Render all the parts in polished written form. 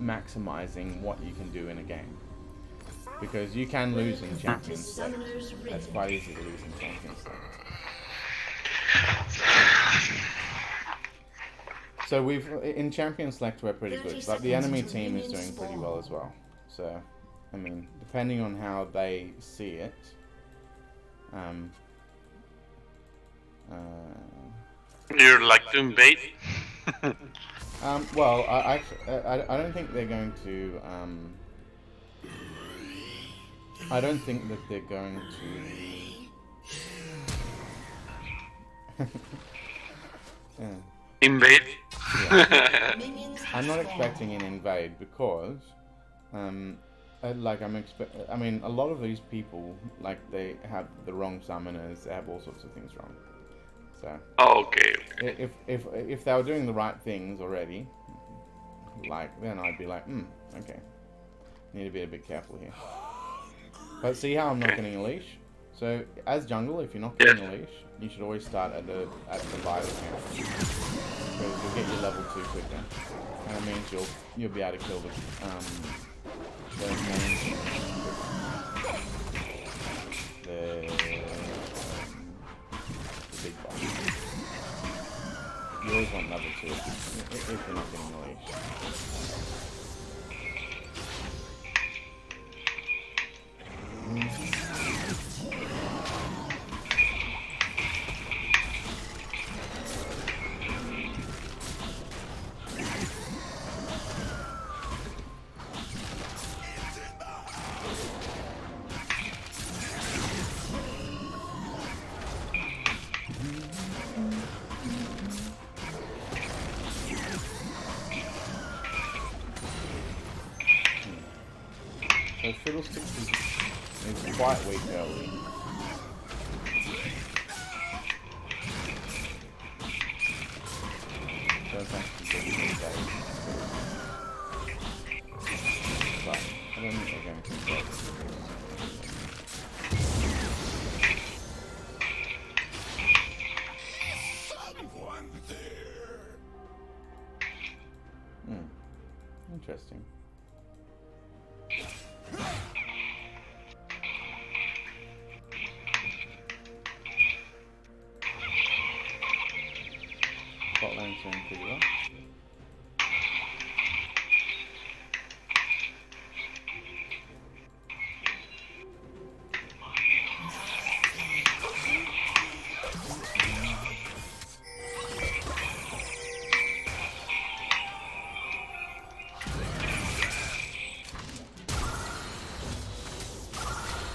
maximizing what you can do in a game. Because you can lose in Champions Select. That's quite easy to lose in Champions Select. So in Champions Select we're pretty good, but the enemy team is doing pretty well as well. So, I mean, depending on how they see it, You're like doing bait. well, I don't think they're going to. I don't think that they're going to. Yeah. Invade. Yeah. I'm not expecting an invade because, I mean, a lot of these people, like, they have the wrong summoners. They have all sorts of things wrong. So. Oh, okay. If they were doing the right things already, like, then I'd be like, okay, need to be a bit careful here. But see how I'm not getting a leash? So as jungle, if you're not getting a leash, you should always start at the vital camp, because you'll get your level 2 quicker, and it means you'll be able to kill the main the big boss. You always want level 2 if you're not getting a leash. So Fiddlesticks is quite weak early. So it's actually getting these days. But I don't think they're going to get someone there. Interesting. Bot lane's doing pretty well.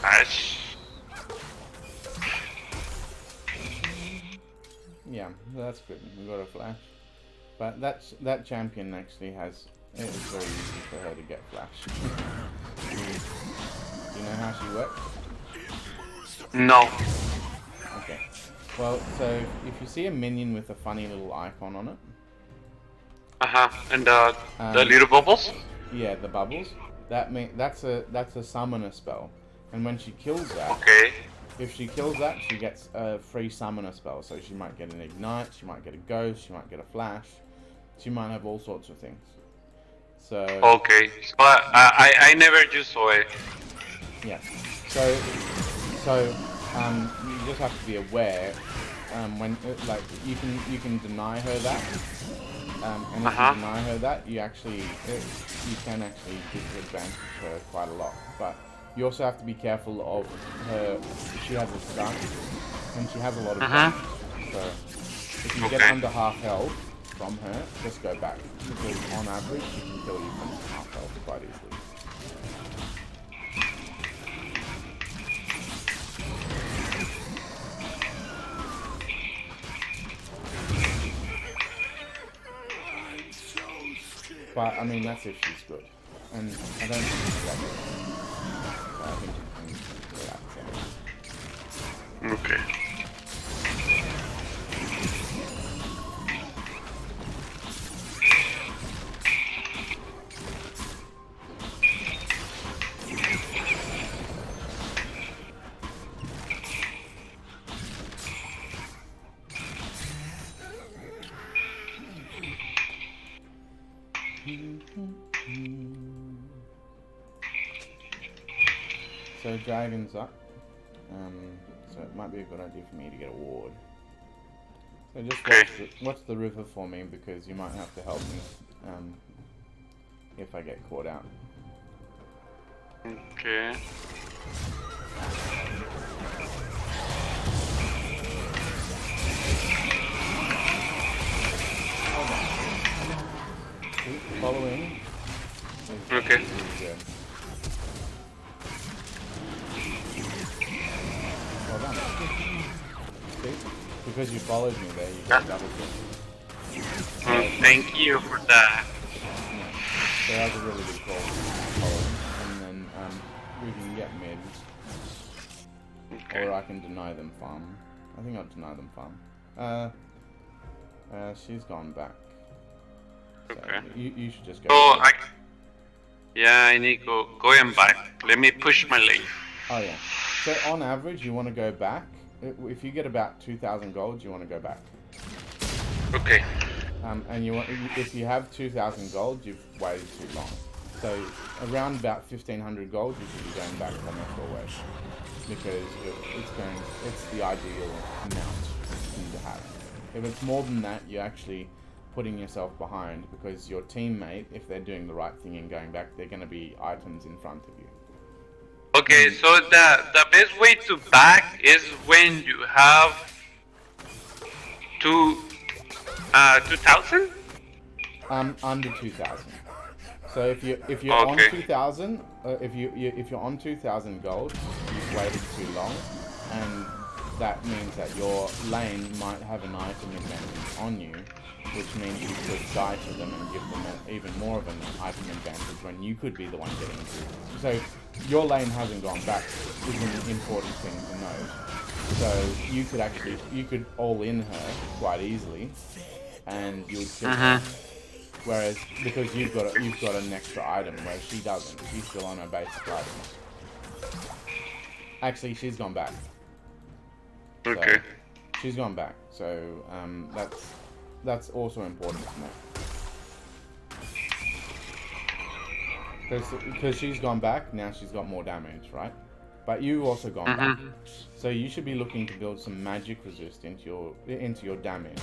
Nice. Yeah, that's good. We got a flash. But that champion actually has... It's very easy for her to get flash. Do you know how she works? No. Okay. Well, so if you see a minion with a funny little icon on it... And the little bubbles? Yeah, the bubbles. That's a summoner spell. And when she kills that... Okay. If she kills that, she gets a free summoner spell. So she might get an ignite, she might get a ghost, she might get a flash. She might have all sorts of things. So... Okay. So I never just saw it. Yeah. So you just have to be aware when like you can deny her that, and if you deny her that, you can actually disadvantage her quite a lot. But you also have to be careful of her. She has a stun, and she has a lot of damage. So if you get under half health from her, just go back, because on average she can kill you from half health quite easily. But I mean, that's if she's good, and I don't think she's that good. So I think you can relax. Okay. So dragon's up. So it might be a good idea for me to get a ward. So just watch the river for me because you might have to help me if I get caught out. Okay. Keep following. Okay. Good. Well done. See? Because you followed me there, you got double kill. Thank you for that. Yeah. So that was a really good call. Following. And then we can get mid. Okay. Or I can deny them farm. I think I'll deny them farm. She's gone back. So Okay. you should just go. So I need to go and back. Let me push my lane. Oh yeah. So on average, you want to go back. If you get about 2,000 gold, you want to go back. Okay. And if you have 2,000 gold, you've waited too long. So around about 1,500 gold, you should be going back almost always, because it's the ideal amount for you to have. If it's more than that, you're actually putting yourself behind, because your teammate, if they're doing the right thing and going back, they're going to be items in front of you. Okay, so the best way to back is when you have 2,000? Under 2,000. So if you're on 2,000, if you're on 2,000 gold, you've waited too long, and that means that your lane might have an item advantage on you, which means you could die to them and give them even more of an item advantage when you could be the one getting through. So your lane hasn't gone back is an important thing to note. So you could all in her quite easily, and you would kill her. Whereas because you've got an extra item, whereas she doesn't. She's still on her basic items. Actually, she's gone back. Okay. So, she's gone back. So that's also important to know. Because she's gone back, now she's got more damage, right? But you've also gone back. So you should be looking to build some magic resist into your damage.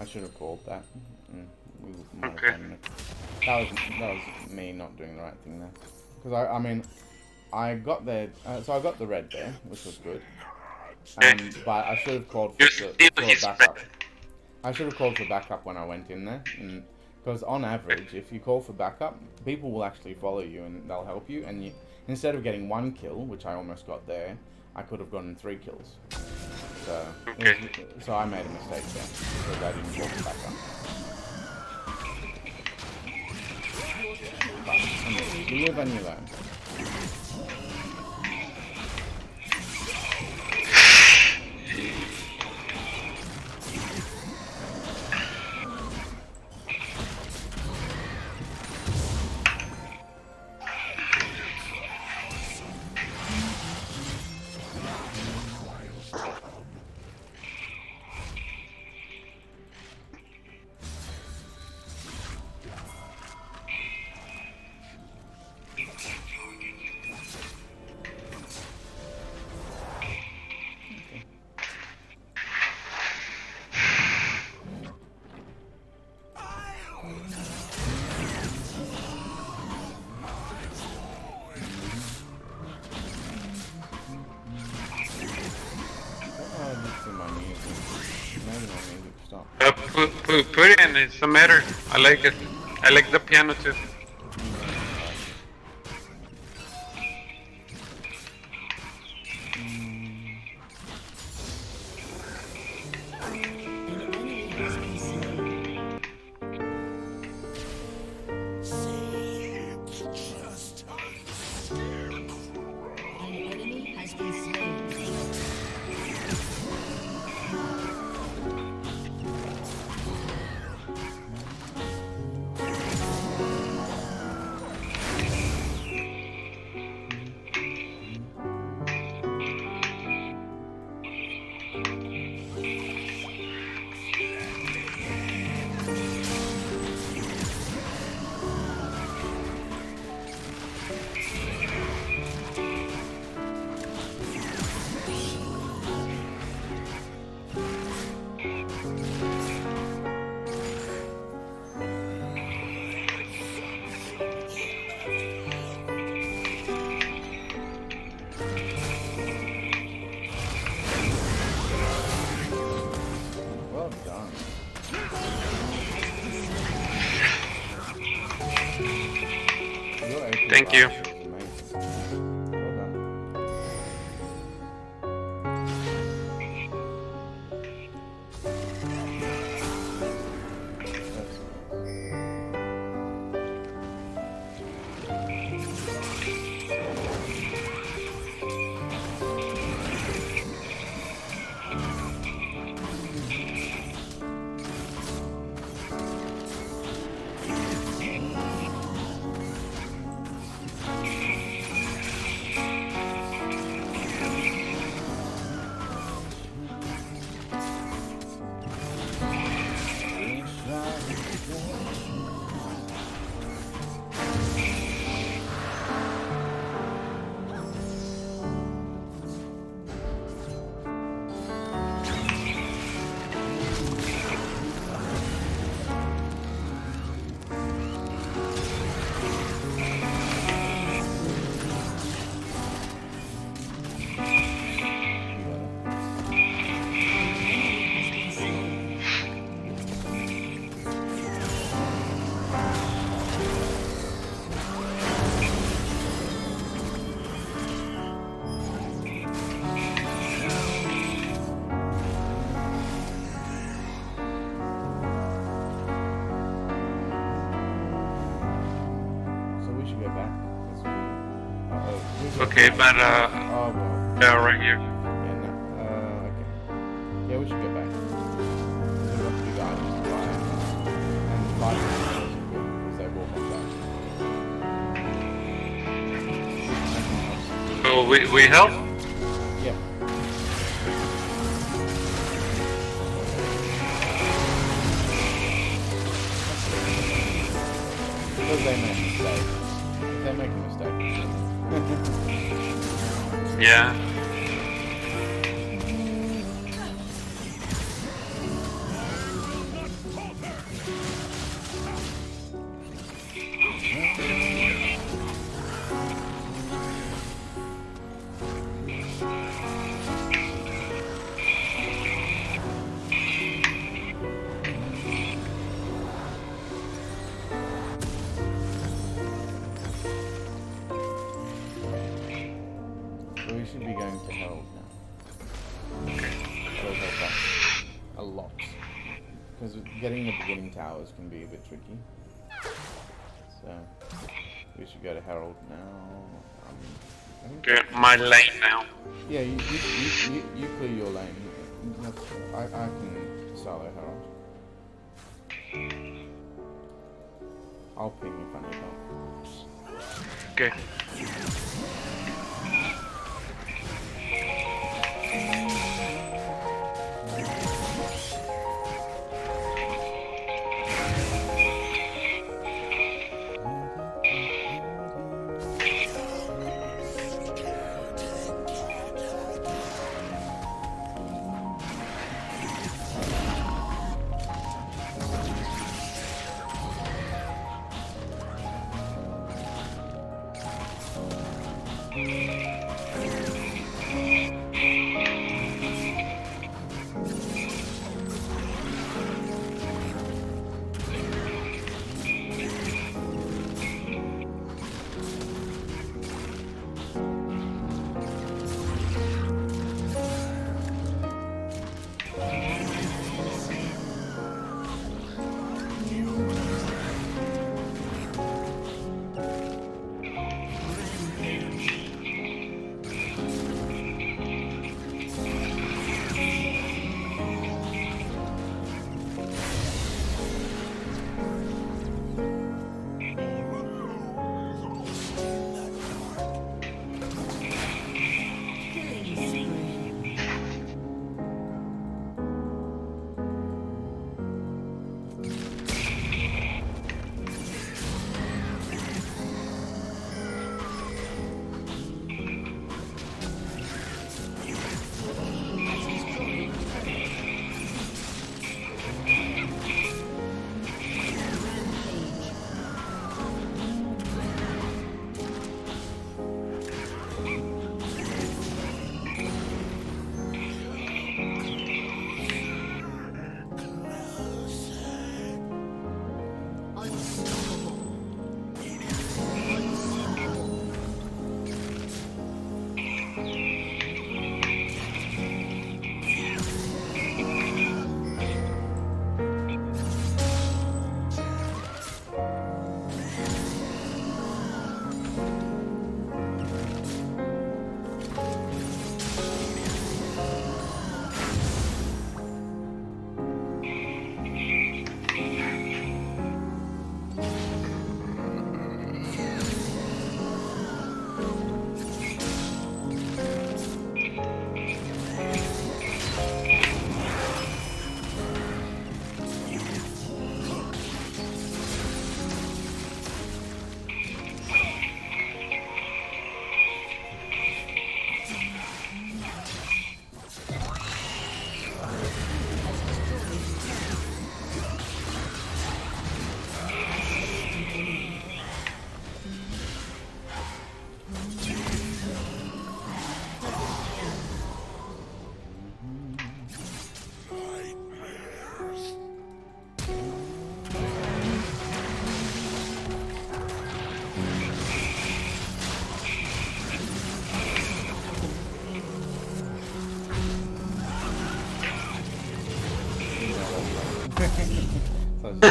I should have called that. Okay. That was me not doing the right thing there. Because I mean, I got there. So I got the red there, which was good. But I should have called for backup. I should have called for backup when I went in there. Because on average, if you call for backup, people will actually follow you and they'll help you. And instead of getting 1 kill, which I almost got there, I could have gotten 3 kills. So I made a mistake there because I didn't call for backup. But you live and you learn. Put it in, it's a matter. I like it. I like the piano too. Thank you. It was amazing. Well done. So we should go back. Okay, but Oh well. yeah, right here. Yeah, no. Okay. Yeah, we should go back. There must be guys to fly. And fly isn't good because they walk on that. So we help? Yeah. Because they make mistakes. If they make a mistake. Yeah. So we should be going to Herald now. That'll help us a lot. Because getting the beginning towers can be a bit tricky. So we should go to Herald now. I think Get my lane now. yeah, you clear your lane. I can solo Herald. I'll ping if I need help. Okay.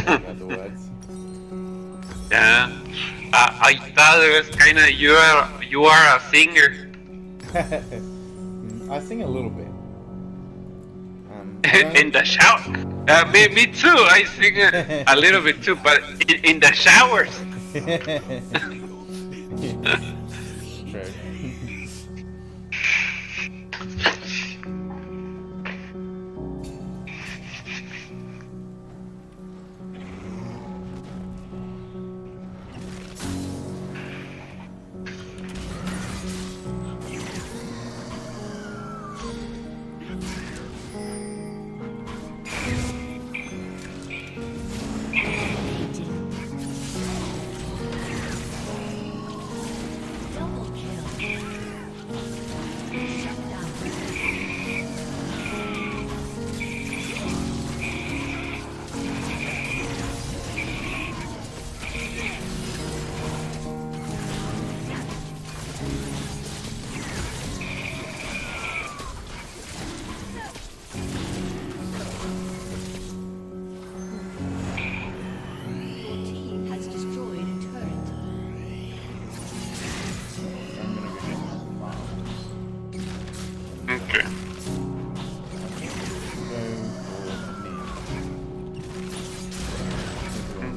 in other words. Yeah. I thought it was kind of you are a singer. I sing a little bit. I In the shower. Me too. I sing a little bit too, but in the showers. True. Double kill. Shut down. Your team has destroyed a turret. I'm gonna go get Okay.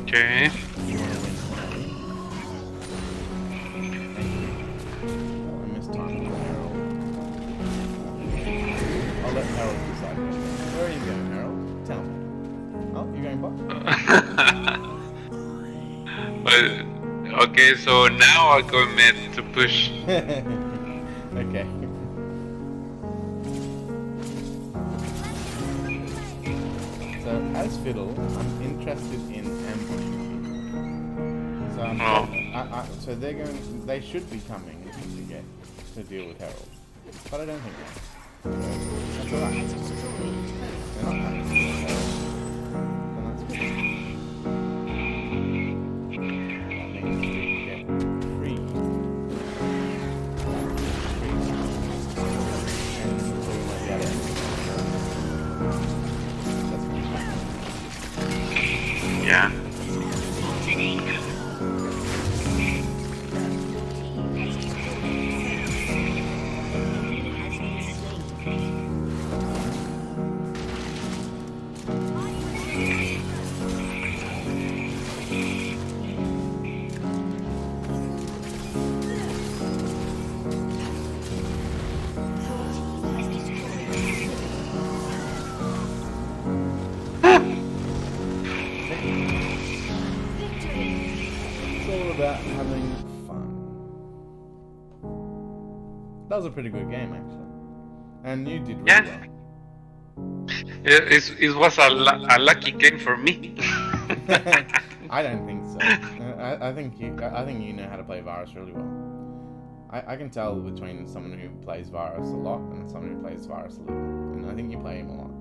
Okay. You wanna win early? I missed time with Harold. I'll let Harold decide. Where are you going, Harold? Tell me. Oh, you're going Okay, so now I go mid to push. back? Okay. So, as Fiddle, I'm interested in ambushing people. So, so they should be coming to deal with Harold. But I don't think they are. That's alright. Has destroyed a turret. They're not coming to deal with Harold. Then that's good. That means we get free. And so we might get it. That's fine. Yeah. It's all about having fun. That was a pretty good game, actually. And you did really Yeah. It was a lucky game for me. well. I don't think so. I think you know how to play Varus really well. I can tell between someone who plays Varus a lot and someone who plays Varus a little. And I think you play him a lot.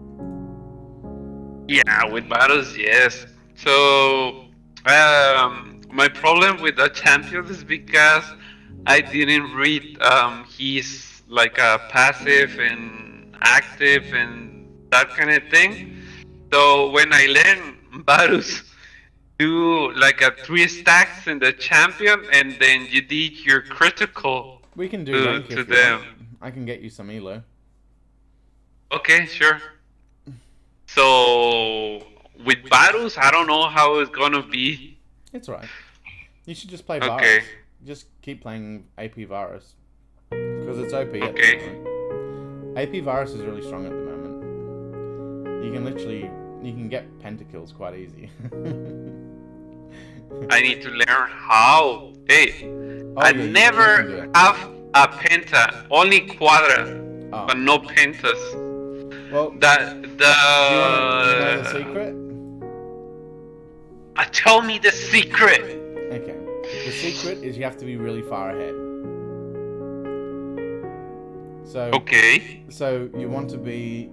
Yeah, with battles, yes. So, my problem with the champion is because I didn't read his like passive and active and that kind of thing. So when I learn Varus, do like a 3 stacks in the champion, and then you did your critical We can do to rank if you them. want. I can get you some elo. Okay, sure. So with Varus, I don't know how it's gonna be. It's alright. You should just play Varus. Okay. Just keep playing AP Varus. Because it's OP at the Okay. moment. AP Varus is really strong at the moment. You can get pentakills quite easy. I need to learn how. Hey, Oh, I yeah, you can do never it. have a penta, only quadra, Oh. but no pentas. Well, The do you know the secret? tell me the secret. Okay. The secret is you have to be really far ahead. So Okay. So you want to be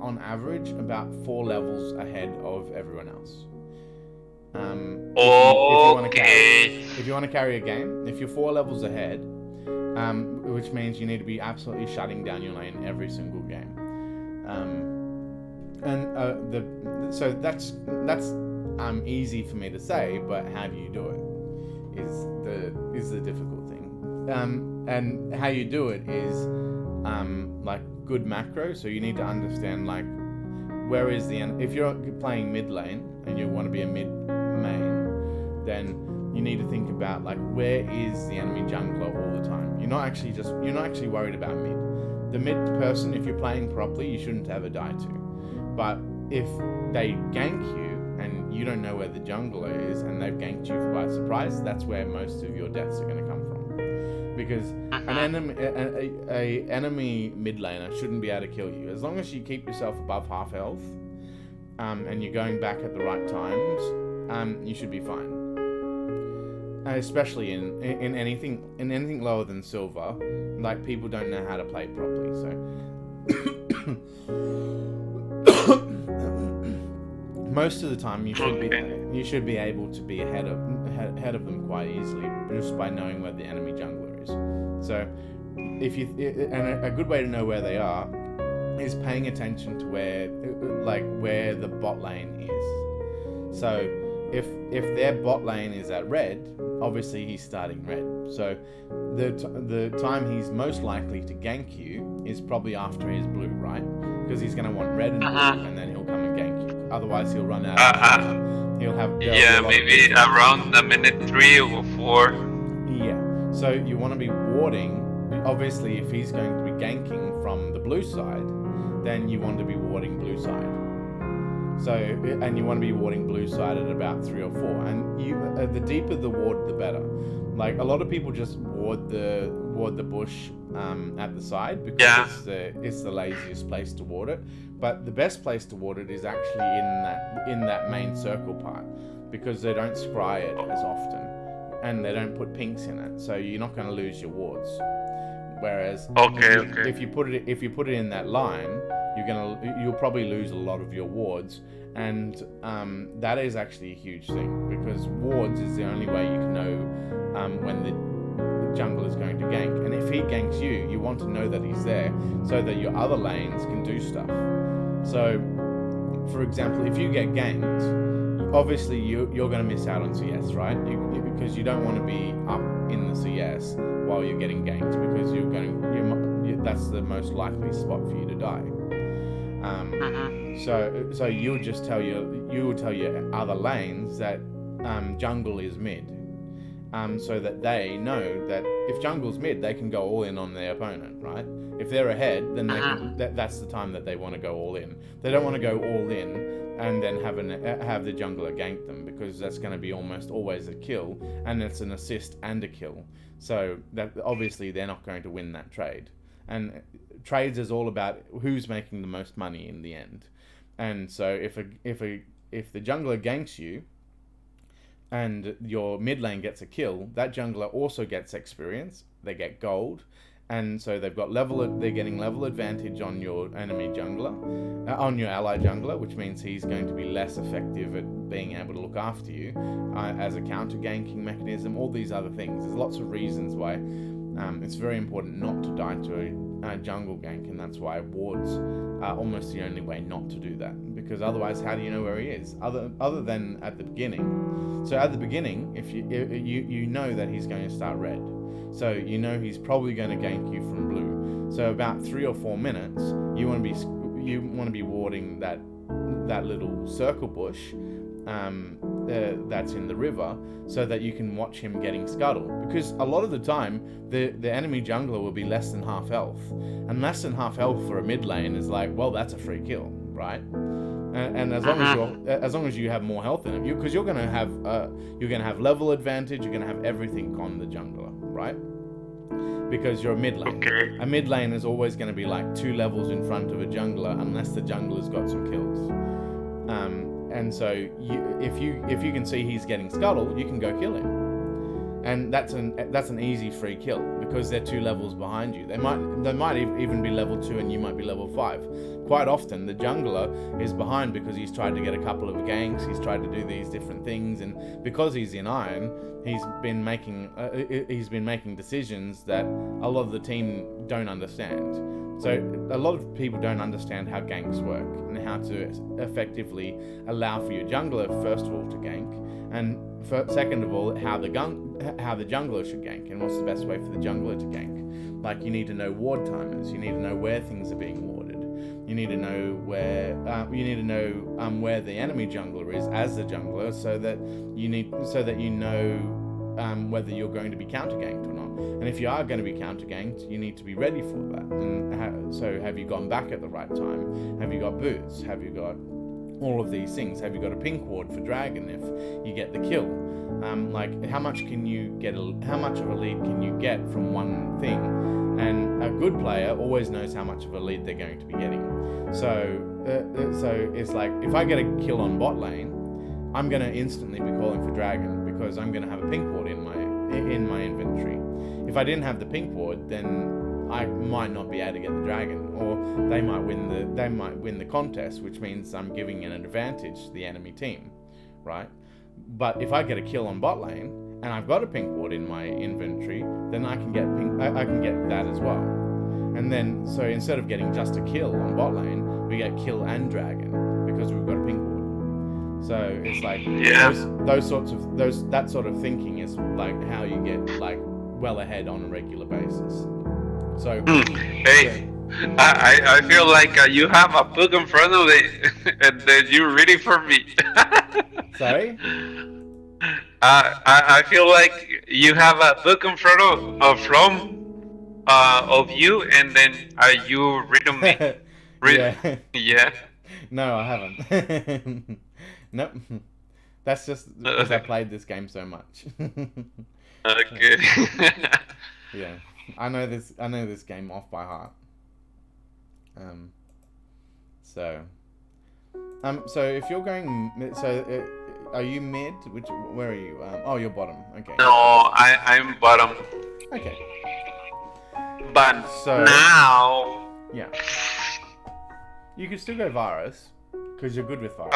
on average about 4 levels ahead of everyone else. If you want to carry a game, if you're 4 levels ahead, which means you need to be absolutely shutting down your lane every single game. So that's easy for me to say, but how do you do it is the difficult thing. And how you do it is like good macro. So you need to understand like where is if you're playing mid lane and you want to be a mid main, then you need to think about like where is the enemy jungler all the time. You're not actually worried about mid. The mid person, if you're playing properly, you shouldn't ever die to. But if they gank you and you don't know where the jungler is and they've ganked you by surprise, that's where most of your deaths are going to come from. Because an enemy mid laner shouldn't be able to kill you. As long as you keep yourself above half health and you're going back at the right times, you should be fine. Especially in anything lower than silver, like people don't know how to play properly. So most of the time you should be able to be ahead of them quite easily just by knowing where the enemy jungler is. So and a good way to know where they are is paying attention to where the bot lane is. So if their bot lane is at red, obviously he's starting red. So the time he's most likely to gank you is probably after his blue, right? Because he's going to want red and blue, and then he'll come and gank you. Otherwise, he'll run out of he'll have maybe around a minute 3 or 4. Yeah. So you want to be warding. Obviously, if he's going to be ganking from the blue side, then you want to be warding blue side. So, and you want to be warding blue side at about 3 or 4, and the deeper the ward, the better. Like a lot of people just ward the bush at the side because it's the laziest place to ward it. But the best place to ward it is actually in that main circle part, because they don't scry it as often, and they don't put pinks in it, so you're not going to lose your wards. Whereas if you put it in that line, you'll probably lose a lot of your wards, and that is actually a huge thing, because wards is the only way you can know when the jungle is going to gank. And if he ganks you, you want to know that he's there so that your other lanes can do stuff. So, for example, if you get ganked, obviously you're going to miss out on CS, right? Because you don't want to be up in the CS while you're getting ganked, because that's the most likely spot for you to die. So you will tell your other lanes that jungle is mid, so that they know that if jungle's mid, they can go all in on their opponent, right? If they're ahead, then that's the time that they want to go all in. They don't want to go all in and then have the jungler gank them, because that's going to be almost always a kill, and it's an assist and a kill. So that obviously they're not going to win that trade. And trades is all about who's making the most money in the end. And so if the jungler ganks you and your mid lane gets a kill, that jungler also gets experience. They get gold, and so they're getting level advantage on your enemy jungler, on your ally jungler, which means he's going to be less effective at being able to look after you as a counter ganking mechanism. All these other things. There's lots of reasons why it's very important not to die to a jungle gank, and that's why wards are almost the only way not to do that, because otherwise how do you know where he is other than at the beginning? So at the beginning, if you know that he's going to start red, so you know he's probably going to gank you from blue. So about 3 or 4 minutes, you want to be warding that little circle bush that's in the river, so that you can watch him getting scuttled. Because a lot of the time, the enemy jungler will be less than half health, and less than half health for a mid lane is like, well, that's a free kill, right? And as long as you have more health in him, because you're gonna have level advantage, you're gonna have everything on the jungler, right? Because you're a mid lane. Okay. A mid lane is always going to be like 2 levels in front of a jungler, unless the jungler's got some kills. And so if you can see he's getting scuttled, you can go kill him, and that's an easy free kill, because they're 2 levels behind you. They might even be level 2 and you might be level 5. Quite often the jungler is behind because he's tried to get a couple of ganks, he's tried to do these different things, and because he's in iron, he's been making decisions that a lot of the team don't understand. So a lot of people don't understand how ganks work and how to effectively allow for your jungler, first of all, to gank, and second of all, how the jungler should gank, and what's the best way for the jungler to gank. Like, you need to know ward timers, you need to know where things are being warded, you need to know where where the enemy jungler is as the jungler, so that you know whether you're going to be counter ganked or not. And if you are going to be counter ganked, you need to be ready for that. And so have you gone back at the right time? Have you got boots? Have you got all of these things? Have you got a pink ward for dragon if you get the kill? Like, how much of a lead can you get from one thing? And a good player always knows how much of a lead they're going to be getting. So it's like, if I get a kill on bot lane, I'm going to instantly be calling for dragon because I'm going to have a pink ward in my inventory. If I didn't have the pink ward, then I might not be able to get the dragon, or they might win the contest, which means I'm giving an advantage to the enemy team, right? But if I get a kill on bot lane and I've got a pink ward in my inventory, then I can get that as well. And then, so instead of getting just a kill on bot lane, we get kill and dragon because we've got a pink ward. So it's like, that sort of thinking is like how you get like well ahead on a regular basis. So hey, yeah. I feel like you have a book in front of it, and then you're reading for me. Sorry? I feel like you have a book in front of you, and then you reading me. Yeah. Yeah. No, I haven't. Nope. That's just because I played this game so much. Okay. Yeah, I know this game off by heart. So if you're going, are you mid? Where are you? Oh, you're bottom. Okay. No, I'm bottom. Okay. But So now, yeah, you could still go Varus because you're good with Varus.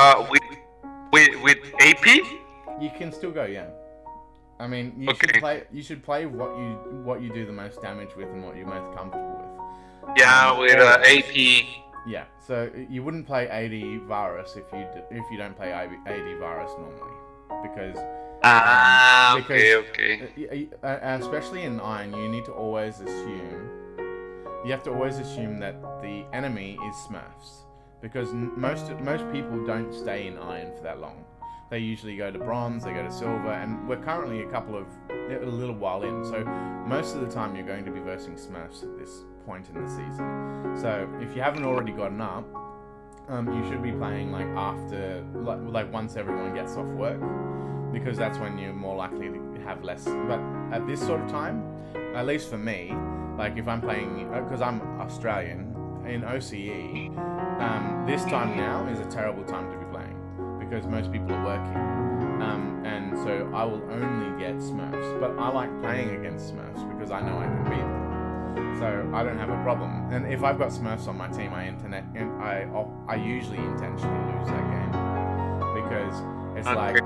with AP. You can still go, yeah. I mean, you should play what you do the most damage with and what you're most comfortable with. Yeah, with AP. Yeah, so you wouldn't play AD Varus if you don't play AD Varus normally, because okay. Especially in Iron, you have to always assume that the enemy is Smurfs, because most people don't stay in Iron for that long. They usually go to Bronze, they go to Silver, and we're currently a little while in, so most of the time you're going to be versing Smurfs at this point in the season. So if you haven't already gotten up, you should be playing like after, like once everyone gets off work, because that's when you're more likely to have less. But at this sort of time, at least for me, like if I'm playing, because I'm Australian, in OCE, this time now is a terrible time to be playing, because most people are working, and so I will only get Smurfs. But I like playing against Smurfs because I know I can beat them, so I don't have a problem. And if I've got Smurfs on my team, I usually intentionally lose that game, because it's like,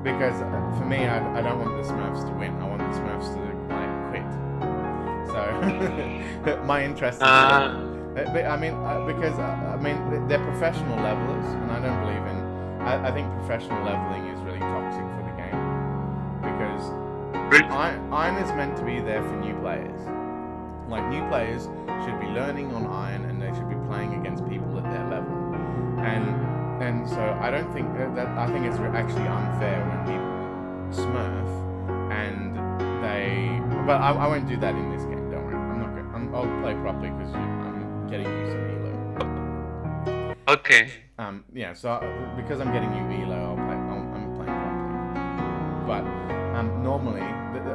because for me, I don't want the Smurfs to win. I want the Smurfs to like quit. So my interest is. I mean, because they're professional levelers, and I don't believe in. I think professional leveling is really toxic for the game, because Iron is meant to be there for new players. Like, new players should be learning on Iron, and they should be playing against people at their level. And so I don't think that. I think it's actually unfair when people Smurf and they. But I won't do that in this game. Don't worry. I'm not going. I'll play properly because I'm getting you some elo. Okay. Yeah. So because I'm getting you elo, I'm playing properly. But normally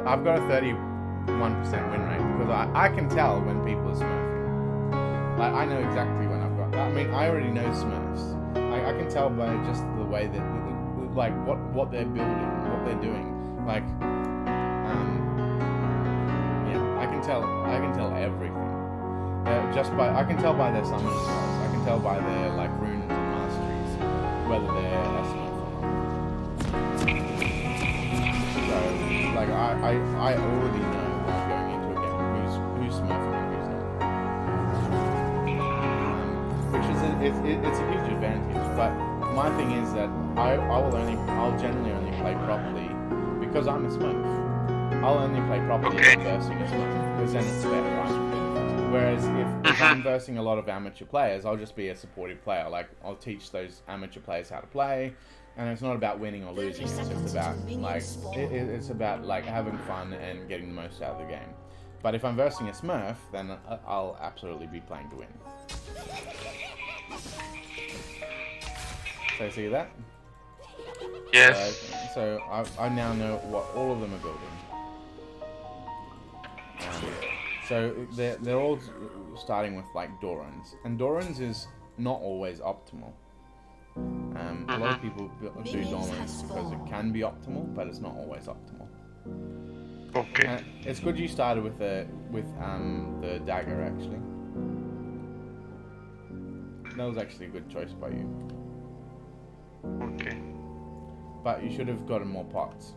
I've got a 31% win rate because I can tell when people are smurfing. Like, I know exactly when I've got. I mean, I already know Smurfs. I can tell by just the way that, like, what they're building, what they're doing. Like, yeah, I can tell everything. I can tell by their summon spells. I can tell by their, like, runes and masteries whether they're a Smurf or not. So, like, I already know when I'm going into a game who's Smurfing and who's not. it's a huge advantage. But my thing is that I'll generally only play properly because I'm a Smurf. I'll only play properly if I'm versing a Smurf because then it's fair, right? Whereas if I'm versing a lot of amateur players, I'll just be a supportive player. Like I'll teach those amateur players how to play, and it's not about winning or losing. It's just about like it's about like having fun and getting the most out of the game. But if I'm versing a Smurf, then I'll absolutely be playing to win. So see that? Yes. So I now know what all of them are building. So they're all starting with like Dorans, and Dorans is not always optimal. A lot of people do Dorans because it can be optimal, but it's not always optimal. Okay. It's good you started with the dagger actually. That was actually a good choice by you. Okay. But you should have gotten more pots.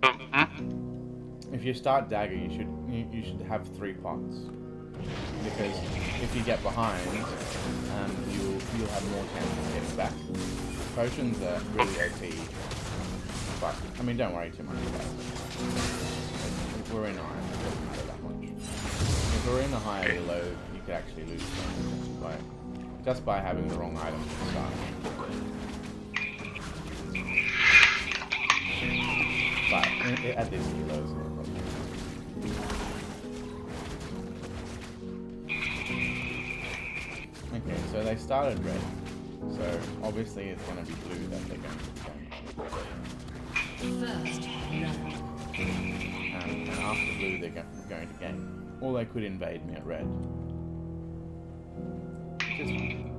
Mm-hmm. If you start dagger, you should have 3 pots, because if you get behind, you'll have more chance of getting back. Potions are really OP, but I mean, don't worry too much about it. If we're in iron, it doesn't matter that much. If we're in a higher low, you could actually lose some just by having the wrong items at the start. But at this elo, it's not a problem. Okay, so they started red. So obviously it's going to be blue that they're going to First blood. and after blue they're going to gain. Or they could invade me at red. Just fine.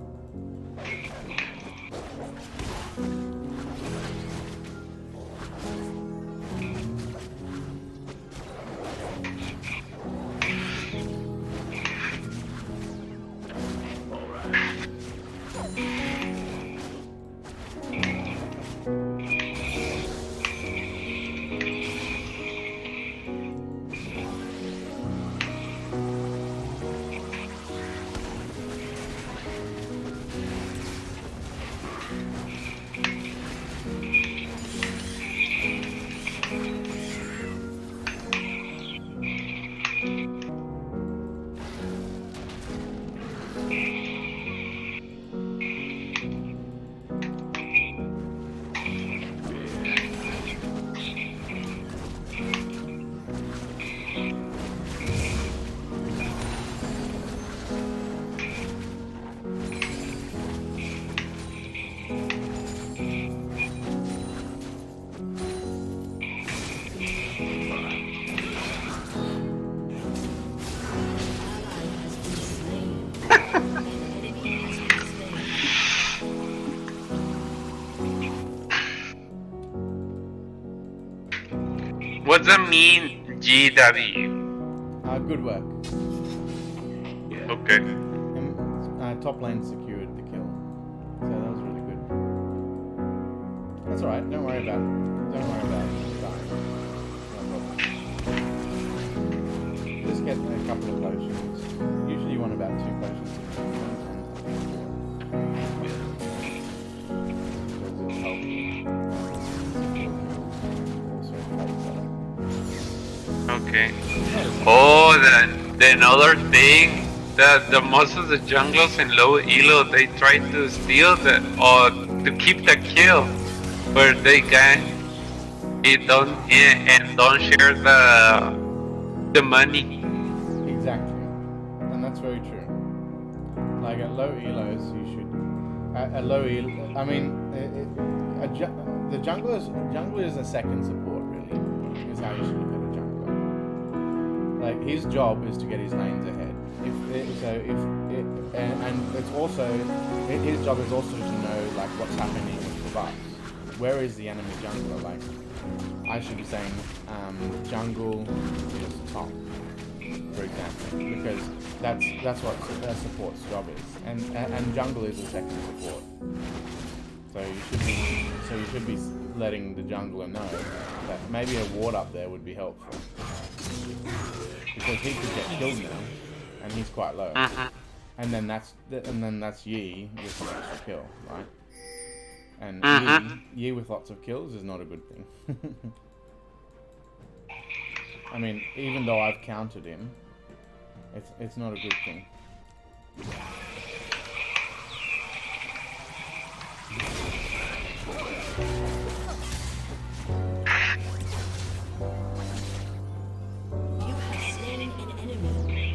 What's that mean, GW? Good work. Okay. Top lane secured the kill, so that was really good. That's all right. Don't worry about dying. No problem. Just get a couple of potions. Usually you want about 2 potions. Okay. Oh, then another thing that the most of the junglers in low elo they try to steal or to keep the kill, where they can don't share the money. Exactly, and that's very true. Like at low elos, you should at low elo. I mean, the jungler is a second support, really. Is how you should look at a jungler. Like his job is to get his lanes ahead. And it's also his job is also to know like what's happening with the buffs. Where is the enemy jungler? Like I should be saying jungle is top, for example, because that's what a support's job is, and jungle is a second support. So you should be letting the jungler know that maybe a ward up there would be helpful, because he could get killed now, and he's quite low. and then that's Yi with an extra kill, right? And Yi with lots of kills is not a good thing. I mean, even though I've countered him, it's not a good thing. You have slain an enemy.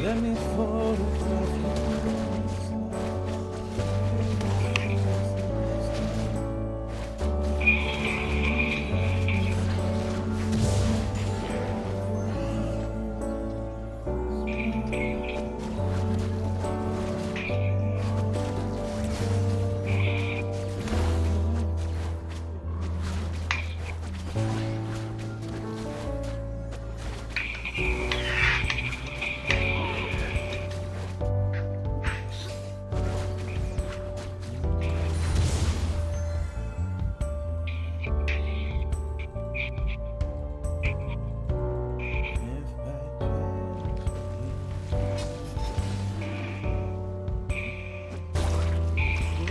Let me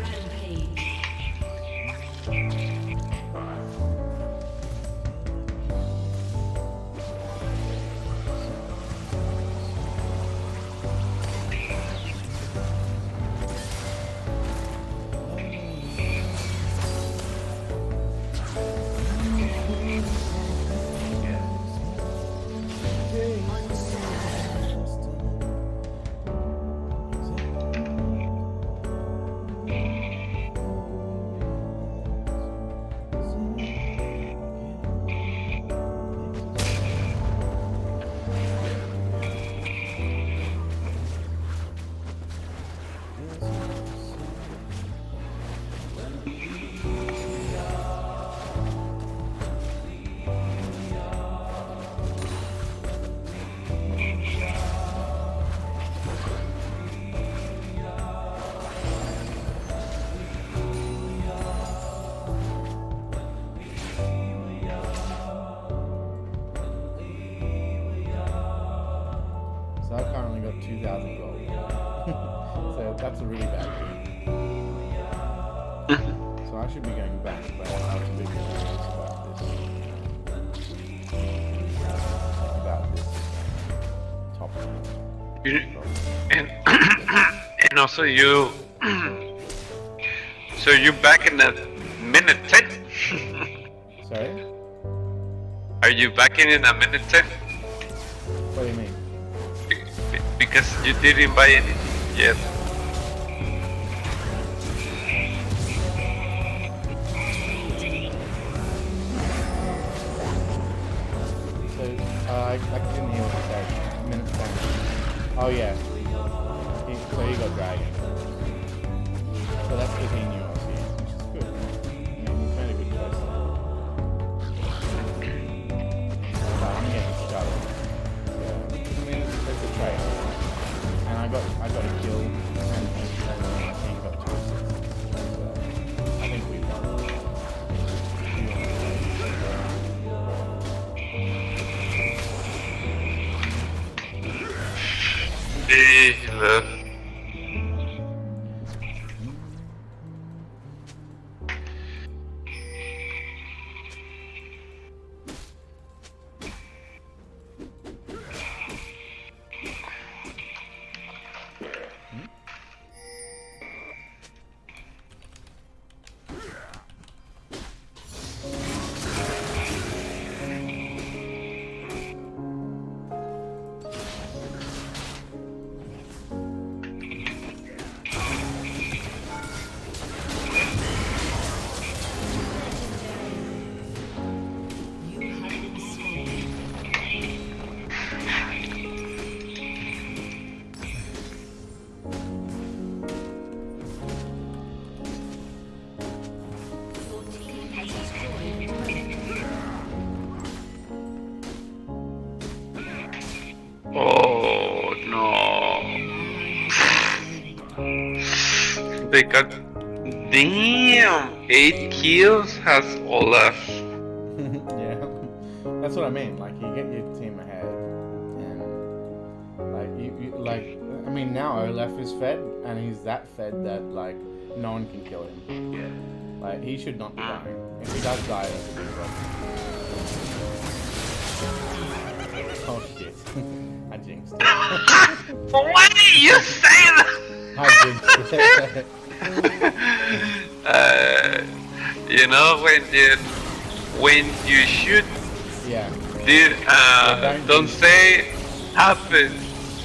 Rampage. So I've currently got 2,000 gold. So that's a really bad thing. So I should be going back, but I was a bit curious about this top. And also you. So you back in the minute 10? Sorry? Are you back in a minute 10? What do you mean? Because you didn't buy anything yet. So, I didn't hear what you said. Minute 10. Oh yeah. So he got dragon. So that's because he knew I was here, which is good. I mean, he's made a good choice. But I'm getting started. Yeah. I mean, it's a trade. And I got a kill, and my team got 2 assists. So I think we won. He left. They got. Damn! 8 kills has Olaf. Yeah, that's what I mean. Like you get your team ahead, and like you like. I mean, now Olaf is fed, and he's that fed that like no one can kill him. Yeah. Like he should not be dying. If he does die, that's a big problem. Oh shit! I jinxed it. Why do you say that? I jinxed it. You know when you shoot, Yeah. don't say happen.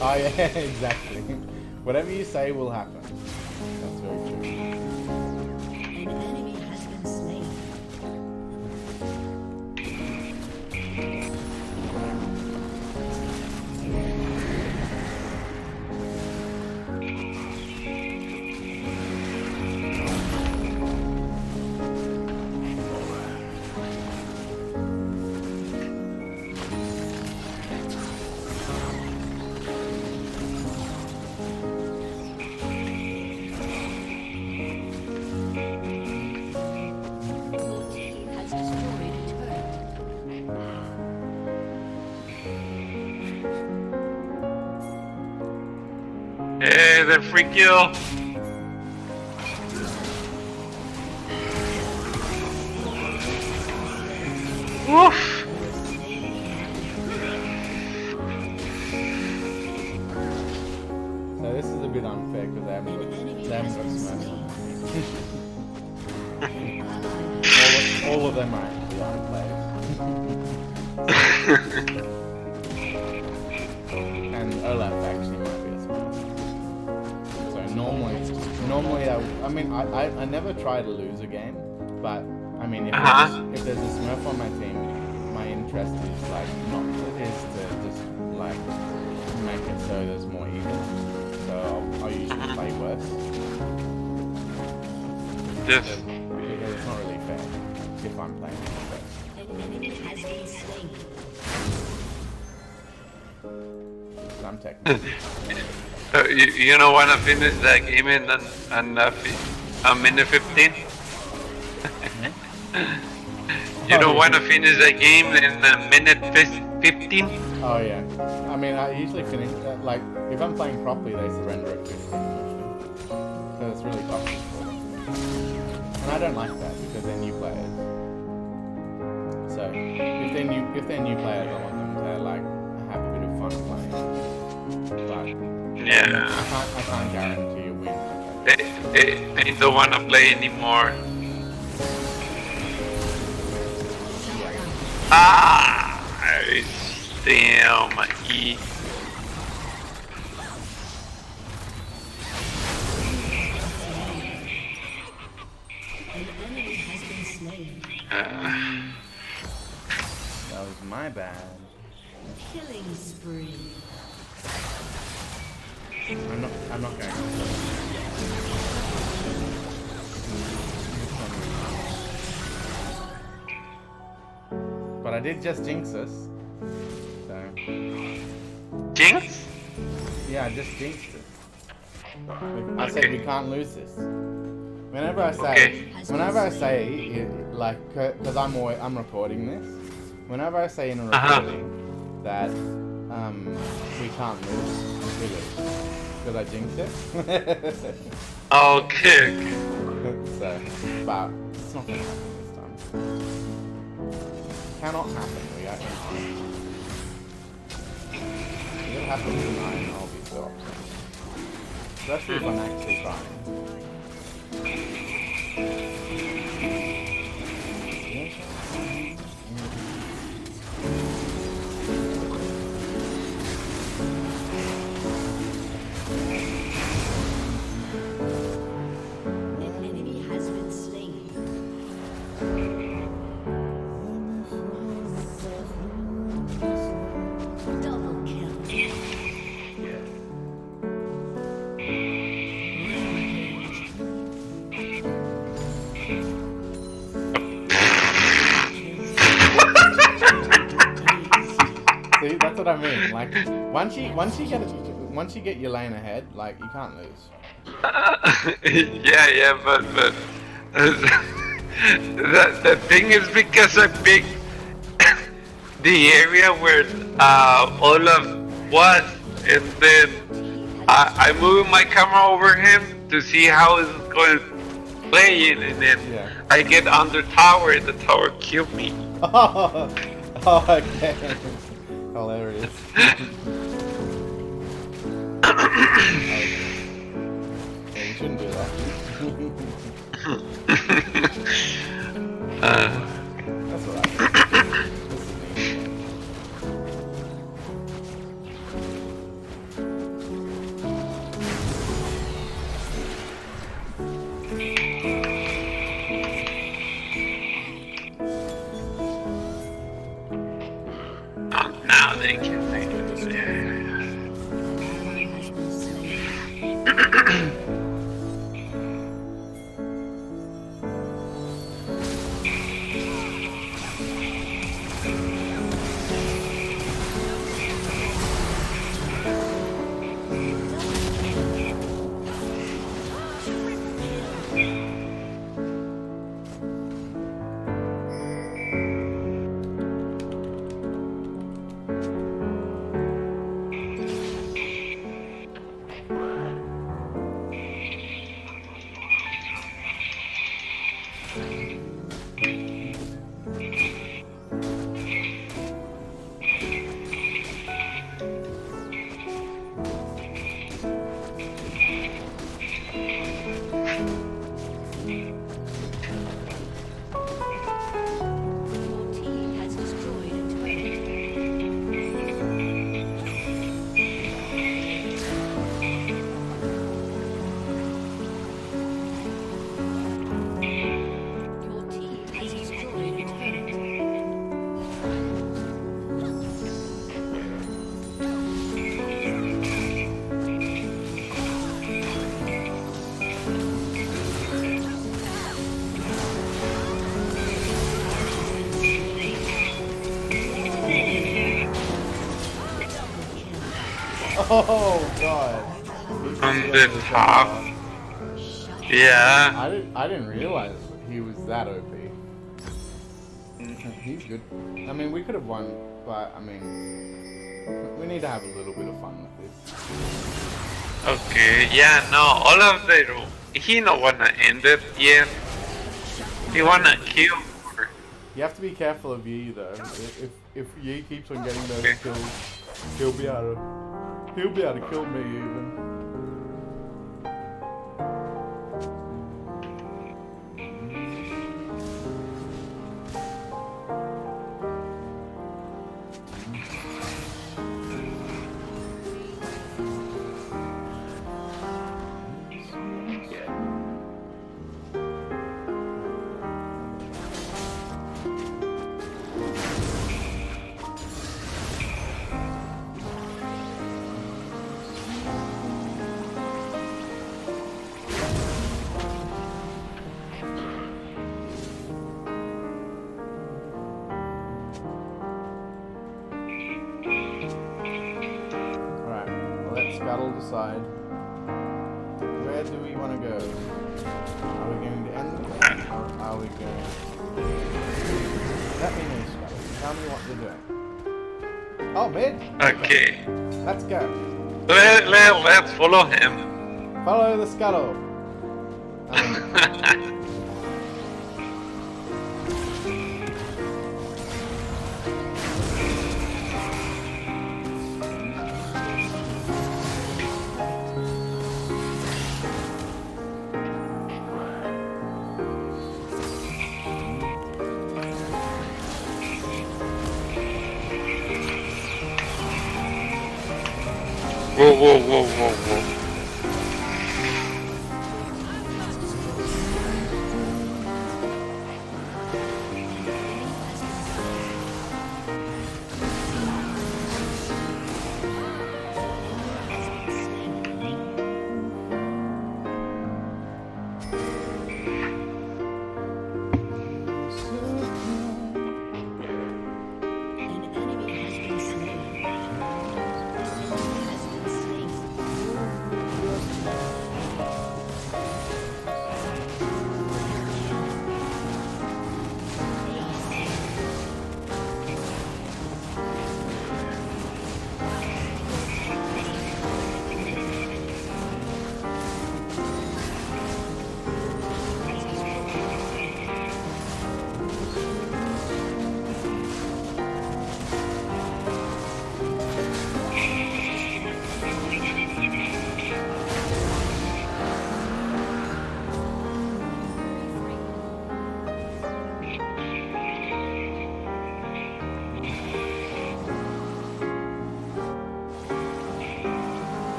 Oh yeah, exactly. Whatever you say will happen. That's very true. An enemy has been slain. Your team has destroyed a turret. Hey, the free kill. Woof. So this is a bit unfair because they haven't got Smurfs on all of them are actually unplayed. And Olaf actually might be a Smurf. So normally I mean I never try to lose a game, but I mean if there's a Smurf on my team, my interest is like not to just like make it so there's more even. So I'll usually play worse. Yes. Because it's not really fair if I'm playing first. An enemy has been slain. I'm technical. You don't want to finish that game in a minute 15? You don't want to finish that game in a minute 15? Oh yeah. I mean, I usually finish like if I'm playing properly, they surrender at 15 usually. So it's really toxic for them. And I don't like that because they're new players. So if they're new players, I want them to like have a bit of fun playing. But Yeah. I can't guarantee a win. They don't want to play anymore. Damn, E. An enemy has been slain. That was my bad. Killing spree. I'm not going to. But I did just jinx us. So Jinx? yeah, I just jinxed it. I said we can't lose this. Whenever I say it, like, cause I'm recording this. Whenever I say in a recording that we can't lose, we lose. Because I jinxed it. Okay. So, but it's not gonna happen this time. Cannot happen. We are in. If it happens tonight, I'll be so upset. Especially if I'm actually trying. An enemy has been slain. Double kill. See, that's what I mean. Like, once you get once you get your lane ahead, like you can't lose. Yeah, but the thing is because I picked the area where Olaf was, and then I moved my camera over him to see how it's going to play it, and then I get under tower, and the tower killed me. Oh, okay. Hilarious. Okay. Yeah, you shouldn't do that. That's alright. This is me. Now they can make it. Your team has destroyed a turret. Your team has destroyed a turret. Oh god. On the top. Yeah. I didn't realize he was that OP. He's good. I mean, we could have won, but I mean, we need to have a little bit of fun with this. Okay, yeah, no, all of the he don't wanna end it yet. He wanna kill her. You have to be careful of Yi though. If Yi keeps on getting those Okay. kills, he'll be able to kill me even. Alright, let Scuttle decide. Where do we want to go? Are we going to end the game? Or are we going to... Let me know, Scuttle. Tell me what we're doing. Oh, mid? Okay. Let's go. Let's follow him. Follow the Scuttle. Whoa. An enemy has been slain. An enemy has been slain.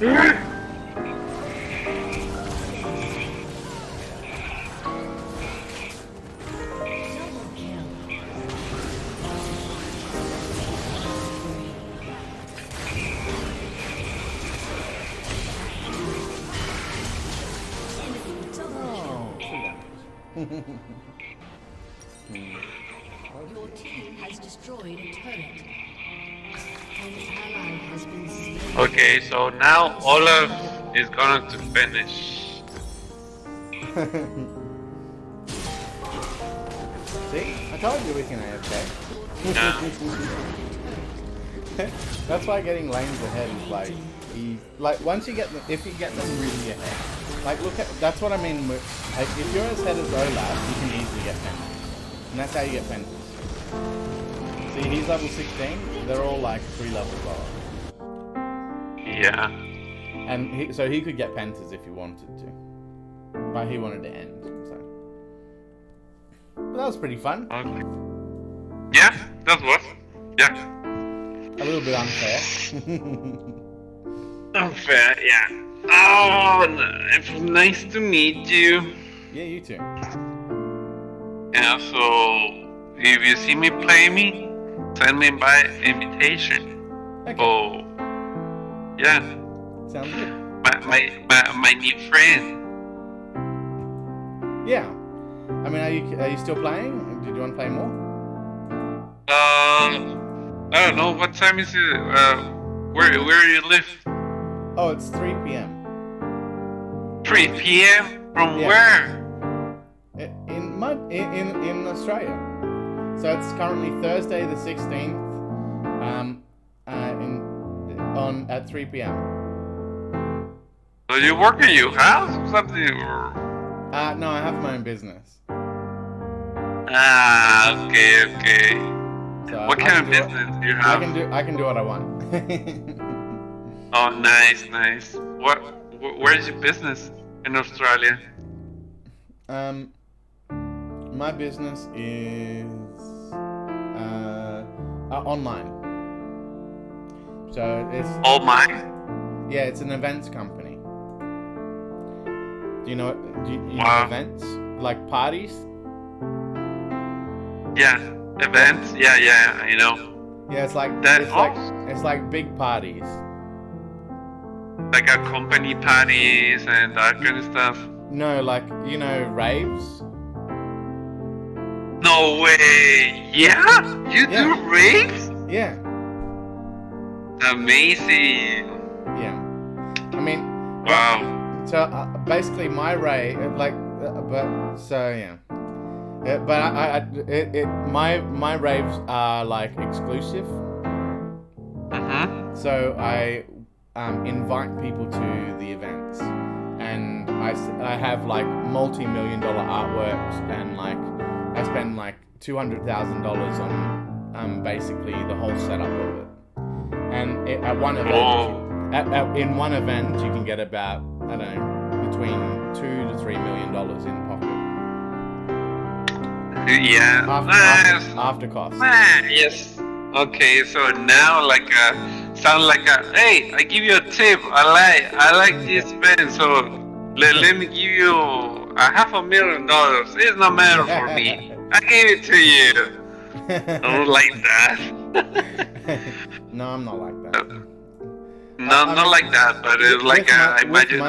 Oh, Your team has destroyed a turret. An ally has been slain. Okay, so now Olaf is going to finish. See? I told you we can AFK. Yeah. That's why getting lanes ahead is like like once you get them, if you get them really ahead, like look at that's what I mean with like if you're as ahead as Olaf, you can easily get Pentas, and that's how you get Pentas. See, he's level 16. They're all like 3 levels lower, Yeah. and so he could get Pentas if he wanted to, but he wanted to end. So, but that was pretty fun. Okay. Yeah, that was. Yeah. A little bit unfair. Unfair, yeah. Oh, it's nice to meet you. Yeah, you too. Yeah, so if you see me play me, send me by invitation. Okay. Oh, yeah. Sounds good. My new friend. Yeah. I mean, are you still playing? Did you want to play more? I don't know. What time is it? Where do you live? Oh, it's 3 p.m. 3 p.m. From Yeah. where? In Australia. So it's currently Thursday the 16th. At 3 p.m. So you work in your house or something? Or... No, I have my own business. Ah, okay. So What I kind of can do business do you I have? can do what I want. Oh, nice. Where is your business in Australia? My business is online. So it's Oh my. yeah, it's an events company. Do you know Wow. know events like parties? Yeah, events. Yeah, I know. Yeah, it's like That it's like big parties. Like a company parties and that kind of stuff. No, like raves. No way. Yeah, you Yeah. do raves? Yeah, Amazing. yeah. I mean, Wow. so basically my rave, but so yeah. But my raves are like exclusive. Mhm. So I invite people to the events, and I have like multi-million-dollar artworks, and like I spend like $200,000 on basically the whole setup of it. And at one event, in one event, you can get about I don't know between $2 to $3 million in pocket Yeah. after costs. Yes. Okay, so now sound like hey, I give you a tip. I like this band, so let me give you $500,000. It's no matter for me. I gave it to you. I don't like that. No, I'm not like that. Not like that, but it's like I imagine.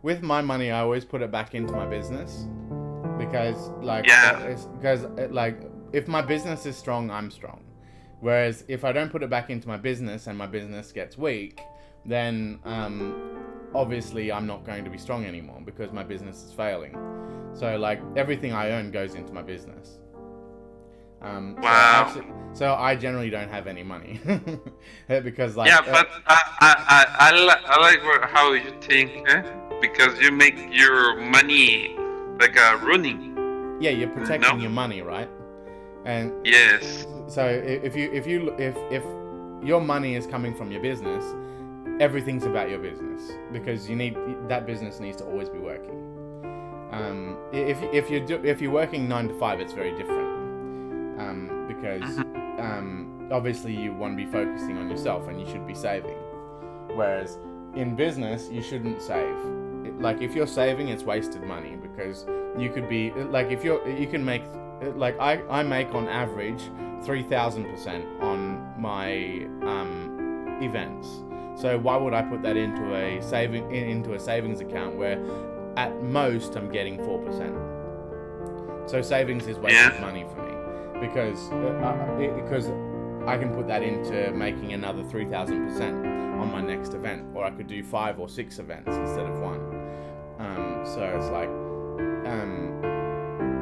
With my money, I always put it back into my business because, like, Yeah. if my business is strong, I'm strong. Whereas if I don't put it back into my business and my business gets weak, then obviously I'm not going to be strong anymore because my business is failing. So like everything I earn goes into my business. Wow. So I generally don't have any money because like Yeah, but I like how you think, because you make your money like running. yeah, you're protecting your money, right? And Yes. so if your money is coming from your business, everything's about your business because that business needs to always be working. If you're working 9 to 5, it's very different because obviously you want to be focusing on yourself and you should be saving. Whereas in business, you shouldn't save. Like if you're saving, it's wasted money, because you could be like, if you can make, like I make on average 3,000% on my events. So why would I put that into a savings account where at most I'm getting 4%? So savings is wasted money for me, because I can put that into making another 3,000% on my next event, or I could do 5 or 6 events instead of 1. So it's like,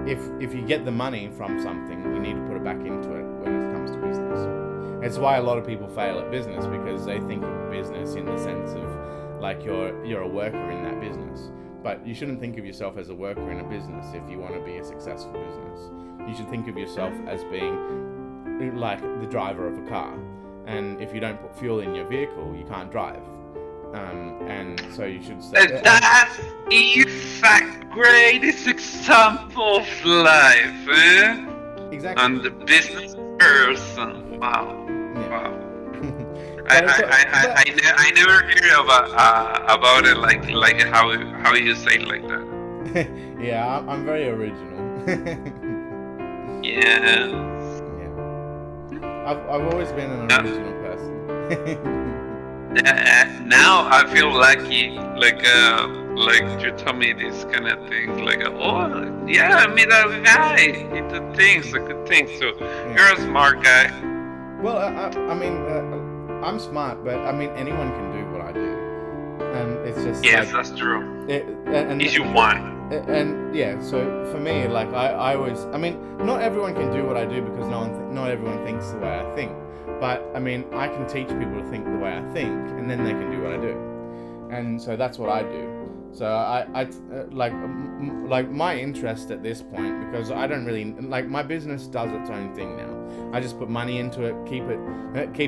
if you get the money from something, you need to put it back into it when it comes to business. It's why a lot of people fail at business, because they think of business in the sense of like you're a worker in that business. But you shouldn't think of yourself as a worker in a business if you want to be a successful business. You should think of yourself as being like the driver of a car. And if you don't put fuel in your vehicle, you can't drive. And so you should say that is a greatest example of life, eh? Exactly. And the business person. Wow. Yeah. Wow. I never hear about it like how you say it like that. Yeah, I'm very original. Yeah. Yeah. I've always been an original person. Now I feel lucky, like you told me this kind of thing, like oh yeah, I met a guy, he did things, a good thing. So you're a smart guy. Well, I mean, I'm smart, but I mean anyone can do what I do, and it's just yes, like, that's true. And if you want. And yeah, so for me, like I always, I mean, not everyone can do what I do because not everyone thinks the way I think. But I mean, I can teach people to think the way I think, and then they can do what I do. And so that's what I do. So I like my interest at this point, because I don't really like, my business does its own thing now. I just put money into it, keep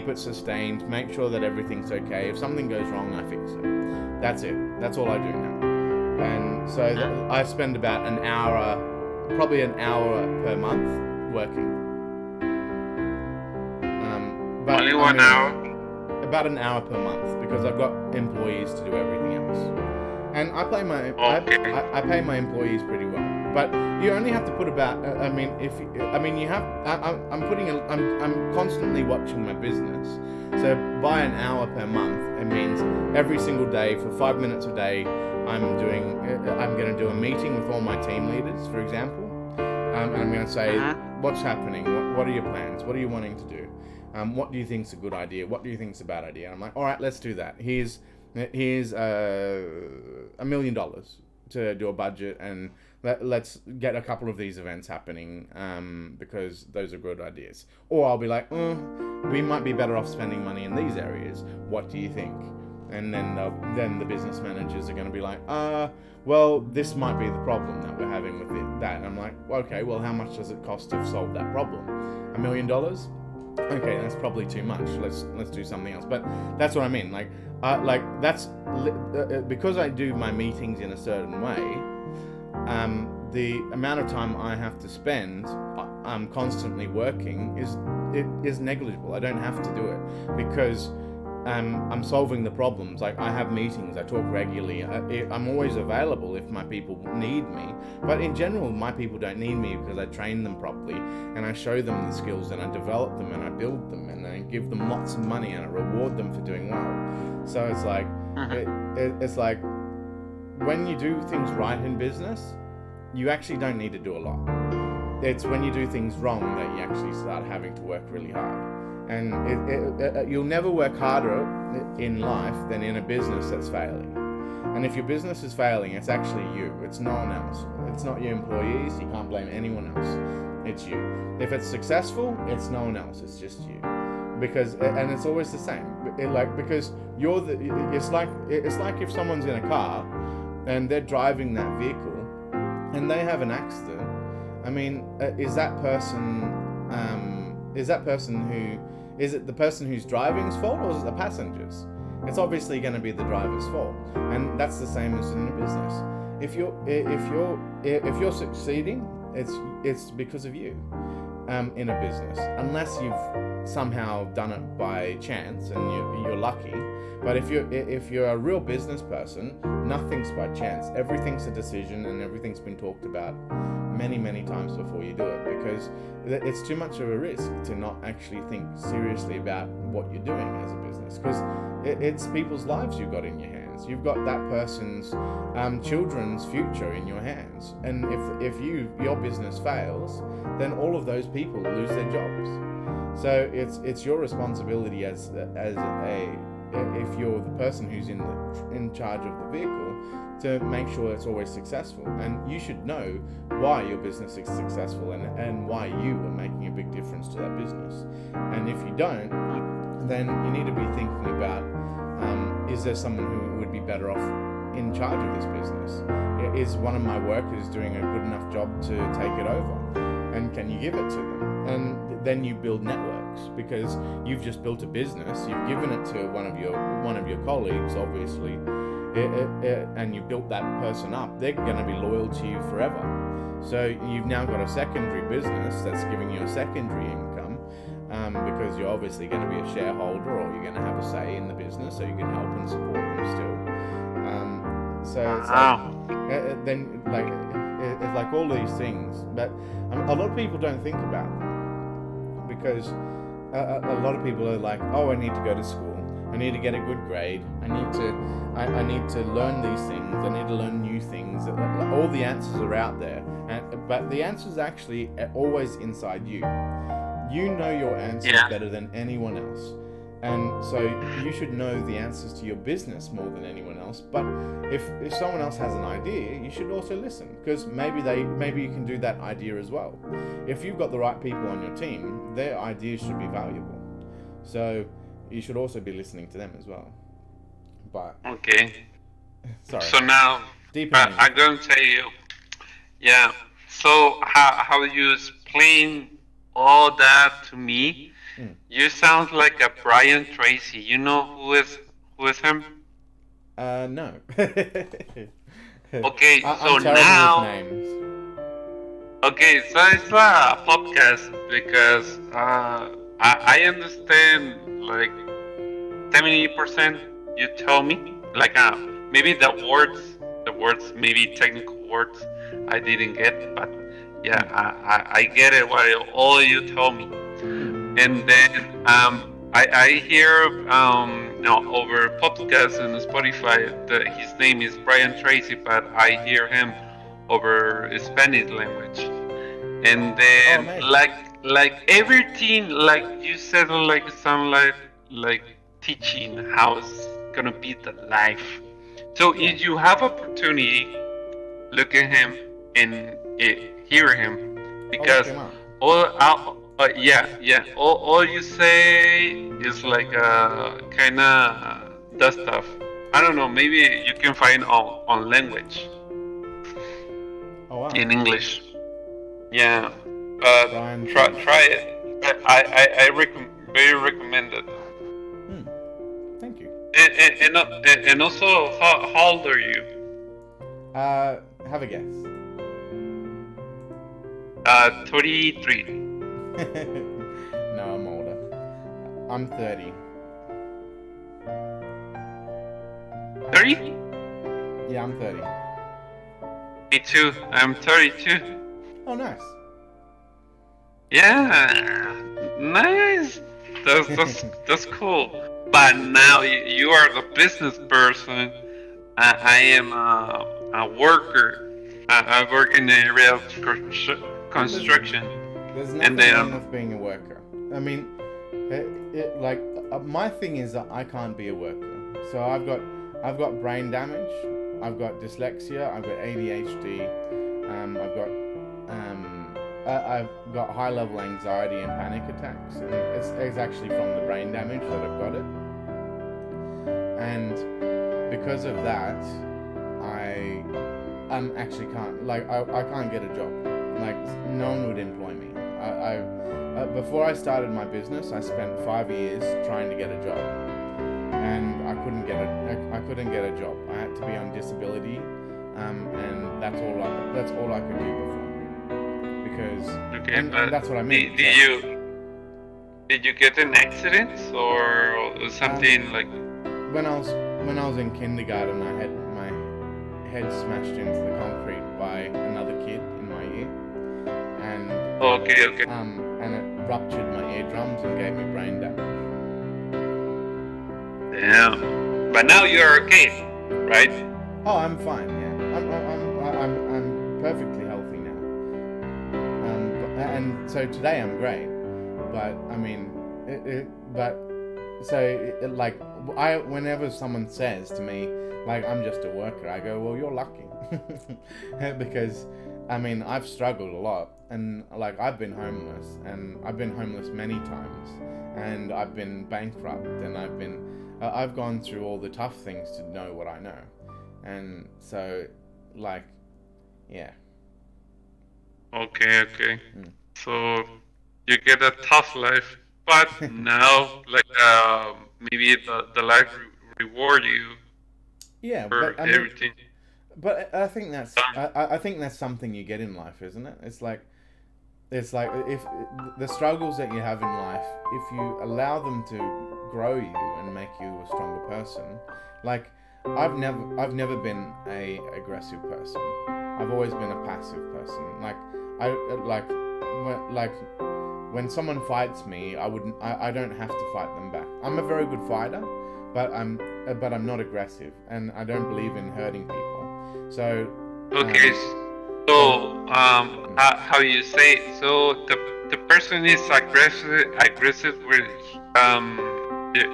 it sustained, make sure that everything's okay. If something goes wrong, I fix it. That's it. That's all I do now. And so I spend about probably an hour per month working. But, only 1 hour? About an hour per month, because I've got employees to do everything else. And I pay my employees pretty well. But you only have to put about, I'm constantly watching my business. So by an hour per month, it means every single day for 5 minutes a day, I'm going to do a meeting with all my team leaders, for example. And I'm going to say, what's happening? What are your plans? What are you wanting to do? What do you think's a good idea? What do you think's a bad idea? And I'm like, all right, let's do that. Here's $1 million to do a budget, and let's get a couple of these events happening, because those are good ideas. Or I'll be like, we might be better off spending money in these areas. What do you think? And then the business managers are going to be like, well, this might be the problem that we're having with that. And I'm like, okay, well, how much does it cost to solve that problem? $1 million? Okay, that's probably too much. Let's do something else. But that's what I mean. That's because I do my meetings in a certain way. The amount of time I have to spend constantly working is negligible. I don't have to do it because I'm solving the problems. Like, I have meetings, I talk regularly. I'm always available if my people need me. But in general, my people don't need me because I train them properly and I show them the skills and I develop them and I build them and I give them lots of money and I reward them for doing well. So it's like, it's like when you do things right in business, you actually don't need to do a lot. It's when you do things wrong that you actually start having to work really hard. And you'll never work harder in life than in a business that's failing. And if your business is failing, it's actually you. It's no one else. It's not your employees. You can't blame anyone else. It's you. If it's successful, it's no one else. It's just you. And it's always the same. Because it's like if someone's in a car and they're driving that vehicle and they have an accident. I mean, is it the person who's driving's fault, or is it the passengers? It's obviously going to be the driver's fault, and that's the same as in a business. If you're succeeding, it's because of you. in a business, unless you've somehow done it by chance and you're lucky. But if you're a real business person, nothing's by chance. Everything's a decision, and everything's been talked about many times before you do it, because it's too much of a risk to not actually think seriously about what you're doing as a business, because it's people's lives you've got in your hands. You've got that person's children's future in your hands, and if your business fails, then all of those people lose their jobs. So it's your responsibility as if you're the person who's in charge of the vehicle, to make sure it's always successful. And you should know why your business is successful and why you are making a big difference to that business. And if you don't, then you need to be thinking about, is there someone who would be better off in charge of this business? Is one of my workers doing a good enough job to take it over? And can you give it to them? And then you build networks, because you've just built a business, you've given it to one of your colleagues, obviously, and you built that person up. They're going to be loyal to you forever. So you've now got a secondary business that's giving you a secondary income, because you're obviously going to be a shareholder, or you're going to have a say in the business, so you can help and support them still. So it's it's like all these things, but a lot of people don't think about them, because a lot of people are like, oh, I need to go to school, I need to get a good grade, I need to learn these things, I need to learn new things. All the answers are out there, but the answers actually are always inside you. You know your answers better than anyone else. And so you should know the answers to your business more than anyone else. But if someone else has an idea, you should also listen, because maybe you can do that idea as well. If you've got the right people on your team, their ideas should be valuable. So you should also be listening to them as well. But okay. Sorry. So now I'm going to tell you. Yeah. So how you explain all that to me? You sound like a Brian Tracy. You know who is him? No. Okay, I'm so now. with names. Okay, so it's a podcast, because I understand like 70%. You tell me, like maybe the words, maybe technical words I didn't get, but yeah, I get it. What all you tell me. And then I hear over podcasts and Spotify that his name is Brian Tracy, but I hear him over Spanish language. And then like everything, like you said, like sound like teaching how it's gonna be the life. So if you have opportunity, look at him and hear him, because all you say is like kind of that stuff. I don't know. Maybe you can find on language. Oh wow. In English. Yeah. Try it. I very recommend it. Thank you. And also, how old are you? Have a guess. 33. No, I'm older. I'm 30. 30? Yeah, I'm 30. Me too. I'm 32. Oh, nice. Yeah, nice. That's cool. But now you are the business person. I am a worker. I work in the area of construction. There's nothing wrong with being a worker. I mean, my thing is that I can't be a worker. So I've got brain damage. I've got dyslexia. I've got ADHD. I've got high-level anxiety and panic attacks, and it's actually from the brain damage that I've got it. And because of that, I actually can't, I can't get a job. Like, no one would employ me. Before I started my business, I spent 5 years trying to get a job, and I couldn't get a job. I had to be on disability, and that's all I could do before. because Okay, and but that's what I mean. did you get an accident or something like? When I was in kindergarten, I had my head smashed into the concrete by another kid in my year, and Okay. and it ruptured my eardrums and gave me brain damage. Damn. But now you're okay, right? Oh, I'm fine. Yeah, I'm perfectly healthy now. And so today I'm great. But I mean, like whenever someone says to me like I'm just a worker, I go, well, you're lucky, because I mean I've struggled a lot, and like I've been homeless, and I've been homeless many times, and I've been bankrupt, and I've gone through all the tough things to know what I know, and so like, yeah. Okay. So you get a tough life, but now like maybe the life reward you Yeah, for but I mean, everything. but I think I think that's something you get in life, isn't it? It's like if the struggles that you have in life, if you allow them to grow you and make you a stronger person, like I've never been a aggressive person. I've always been a passive person. When someone fights me, I don't have to fight them back. I'm a very good fighter, but I'm not aggressive, and I don't believe in hurting people. So Okay, so how you say it? So the person is aggressive with the,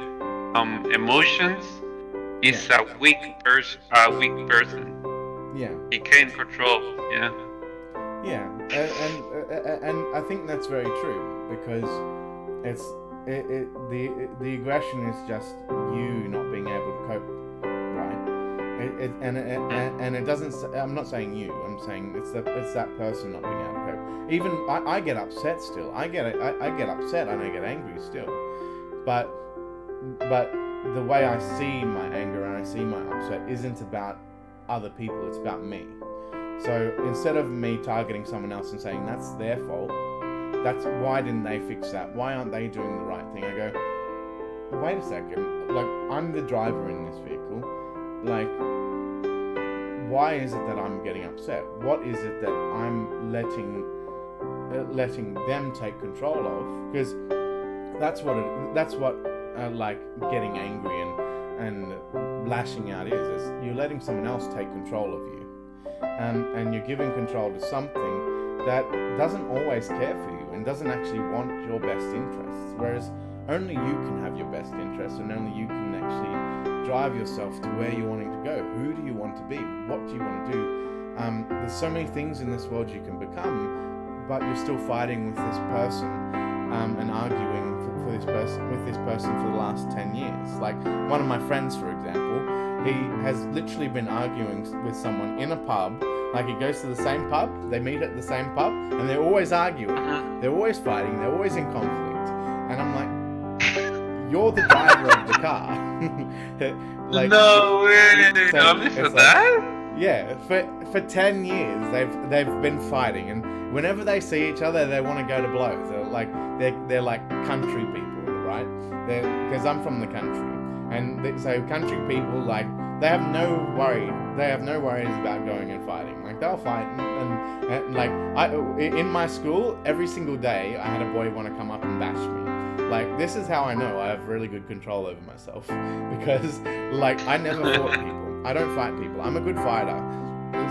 emotions. Is Yeah. a weak person. yeah. He can't control. Yeah. Yeah, and I think that's very true, because the aggression is just you not being able to cope, right? And it doesn't. I'm not saying you. I'm saying it's that person not being able to cope. Even I get upset still. I get upset and I get angry still, but the way I see my anger and I see my upset isn't about other people. It's about me. So instead of me targeting someone else and saying that's their fault, that's why didn't they fix that? Why aren't they doing the right thing? I go, wait a second, like I'm the driver in this vehicle. Like, why is it that I'm getting upset? What is it that I'm letting them take control of? Because that's what like getting angry and lashing out is you're letting someone else take control of you. And you're giving control to something that doesn't always care for you and doesn't actually want your best interests. Whereas only you can have your best interests, and only you can actually drive yourself to where you're wanting to go. Who do you want to be? What do you want to do? There's so many things in this world you can become, but you're still fighting with this person and arguing with this person for the last 10 years. Like one of my friends, for example, he has literally been arguing with someone in a pub. Like he goes to the same pub, they meet at the same pub, and they're always arguing. They're always fighting, they're always in conflict. And I'm like, you're the driver of the car. Like, no way! so Only for it's that? Yeah, for 10 years they've been fighting, and whenever they see each other, they want to go to blows. They're like country people, right? Because I'm from the country. And so country people, like, they have no worries about going and fighting. Like, they'll fight, and like, in my school, every single day, I had a boy want to come up and bash me. Like, this is how I know I have really good control over myself, because, like, I never fought people. I don't fight people. I'm a good fighter.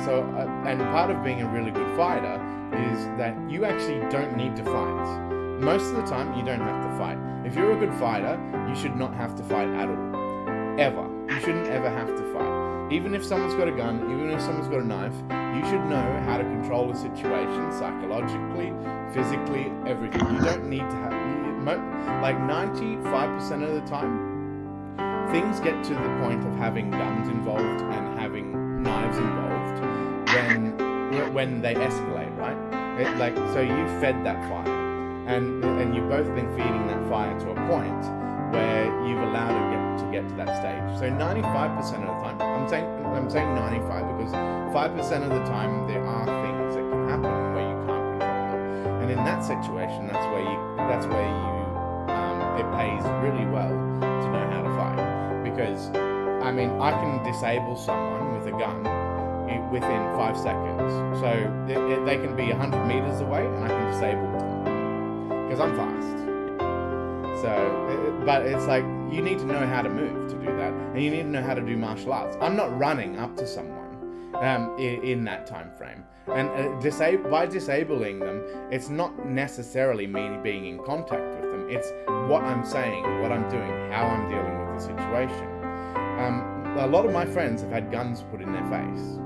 So, and part of being a really good fighter is that you actually don't need to fight. Most of the time, you don't have to fight. If you're a good fighter, you should not have to fight at all. Ever. You shouldn't ever have to fight. Even if someone's got a gun, even if someone's got a knife, you should know how to control the situation psychologically, physically, everything. You don't need to have... Like 95% of the time, things get to the point of having guns involved and having knives involved when they escalate, right? So you fed that fire. And you've both been feeding that fire to a point where you've allowed it to get to that stage. So 95% of the time, I'm saying 95 because 5% of the time there are things that can happen where you can't control it. in that situation, that's where you it pays really well to know how to fight, because I mean, I can disable someone with a gun within 5 seconds. So they can be 100 meters away and I can disable them because I'm fast. So, but it's like, you need to know how to move to do that, and you need to know how to do martial arts. I'm not running up to someone in that time frame. And by disabling them, it's not necessarily me being in contact with them. It's what I'm saying, what I'm doing, how I'm dealing with the situation. A lot of my friends have had guns put in their face.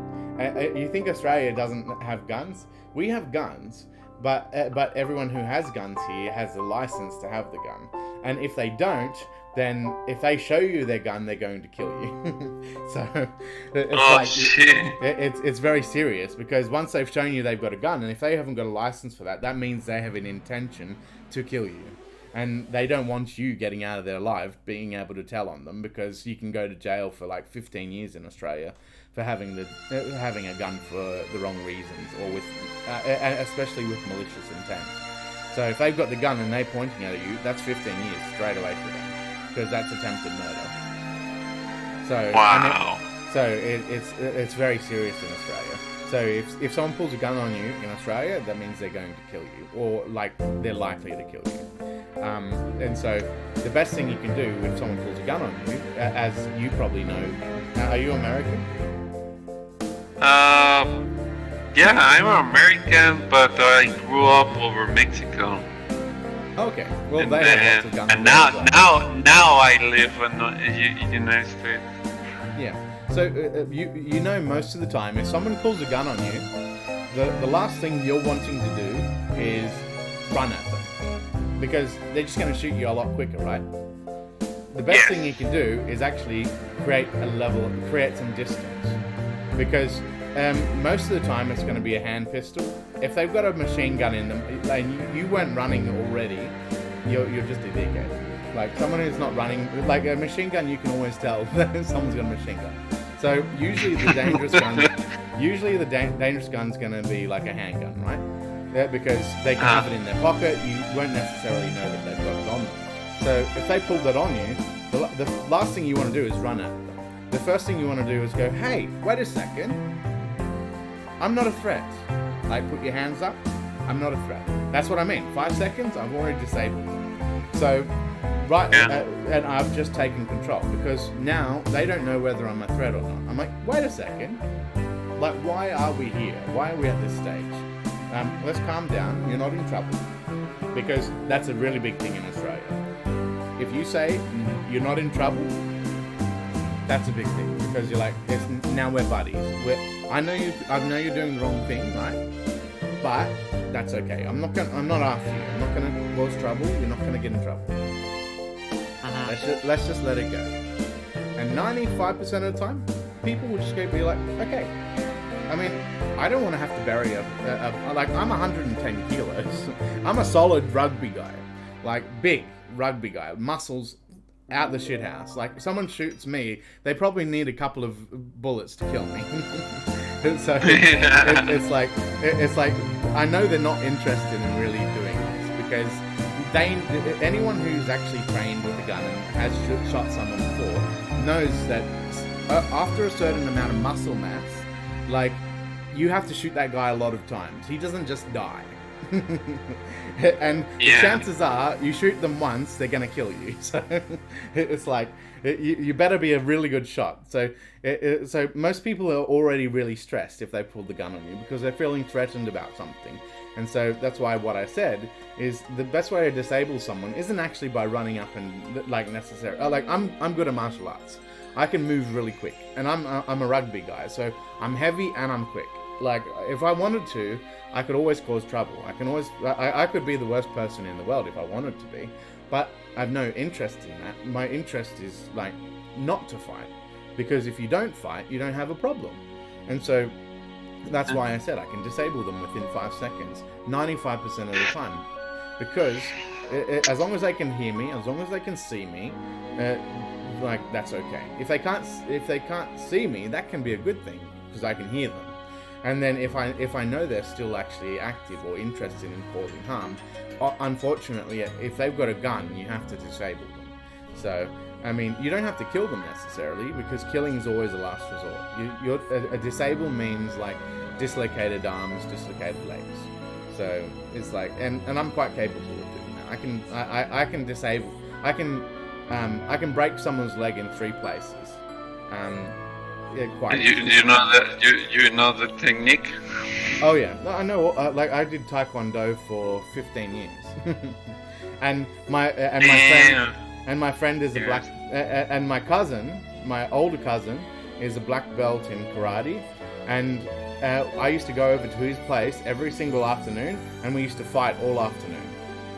You think Australia doesn't have guns? We have guns, but everyone who has guns here has a license to have the gun. And if they don't, then if they show you their gun, they're going to kill you. So it's very serious, because once they've shown you they've got a gun, and if they haven't got a license for that, that means they have an intention to kill you. And they don't want you getting out of their life, being able to tell on them, because you can go to jail for like 15 years in Australia for having a gun for the wrong reasons, or with especially with malicious intent. So if they've got the gun and they're pointing at you, that's 15 years straight away for them, because that's attempted murder. So wow. It's very serious in Australia. So if someone pulls a gun on you in Australia, that means they're going to kill you, or like they're likely to kill you. And so the best thing you can do if someone pulls a gun on you, as you probably know, are you American? Yeah, I'm American, but I grew up over Mexico. Okay, well they have lots of guns. And now I live in the United States. Yeah. So you know, most of the time, if someone pulls a gun on you, the last thing you're wanting to do is run at them, because they're just going to shoot you a lot quicker, right? The best thing you can do is actually create some distance, because most of the time it's going to be a hand pistol. If they've got a machine gun in them, and you weren't running already, you're just a dickhead. Like someone who's not running, like a machine gun, you can always tell that someone's got a machine gun. So usually the dangerous gun's going to be like a handgun, right? Yeah, because they can have it in their pocket. You won't necessarily know that they've got it on them. So if they pull that on you, the last thing you want to do is run at them. The first thing you want to do is go, hey, wait a second. I'm not a threat. Like, put your hands up. I'm not a threat. That's what I mean. 5 seconds, I've already disabled them. So, and I've just taken control, because now they don't know whether I'm a threat or not. I'm like, wait a second. Like, why are we here? Why are we at this stage? Let's calm down. You're not in trouble. Because that's a really big thing in Australia. If you say you're not in trouble, that's a big thing, because you're like, now we're buddies. I know you're doing the wrong thing, right? But that's okay. I'm not after you. I'm not gonna cause trouble. You're not gonna get in trouble. Let's just let it go. And 95% of the time, people will just go be like, okay. I mean, I don't want to have to bury like, I'm 110 kilos. I'm a solid rugby guy, like big rugby guy, muscles out the shit house. Like, if someone shoots me, they probably need a couple of bullets to kill me. So it's like I know they're not interested in really doing this, because anyone who's actually trained with a gun and has shot someone before knows that after a certain amount of muscle mass, like, you have to shoot that guy a lot of times. He doesn't just die. And the chances are, you shoot them once, they're gonna kill you. So it's like, you better be a really good shot. So most people are already really stressed if they pull the gun on you, because they're feeling threatened about something. And so that's why what I said is the best way to disable someone isn't actually by running up and like necessarily. Like, I'm good at martial arts. I can move really quick, and I'm a rugby guy, so I'm heavy and I'm quick. Like, if I wanted to, I could always cause trouble. I could be the worst person in the world if I wanted to be, but I've no interest in that. My interest is, like, not to fight, because if you don't fight, you don't have a problem. And so that's why I said I can disable them within 5 seconds, 95% of the time, because as long as they can hear me, as long as they can see me, like, that's okay. If they can't see me, that can be a good thing, because I can hear them. And then if I know they're still actually active or interested in causing harm, unfortunately, if they've got a gun, you have to disable them. So, I mean, you don't have to kill them necessarily, because killing is always a last resort. A disable means like dislocated arms, dislocated legs. So it's like, and I'm quite capable of doing that. I can disable. I can break someone's leg in 3 places. Yeah, quite. You know that you know the technique. Oh yeah, I know. Like I did Taekwondo for 15 years, and my friend is a black, and my cousin, my older cousin, is a black belt in karate, and I used to go over to his place every single afternoon, and we used to fight all afternoon,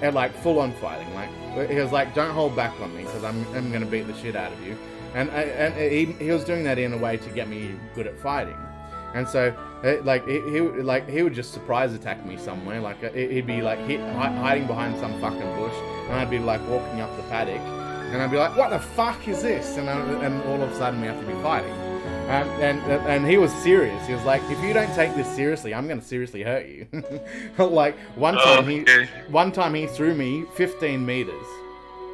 and like full on fighting. Like he was like, "Don't hold back on me, because I'm gonna beat the shit out of you." And he was doing that in a way to get me good at fighting, and so he would just surprise attack me somewhere. Like he'd be like hiding behind some fucking bush, and I'd be like walking up the paddock, and I'd be like, "What the fuck is this?" And all of a sudden we have to be fighting. And he was serious. He was like, "If you don't take this seriously, I'm gonna seriously hurt you." Like one time he threw me 15 meters.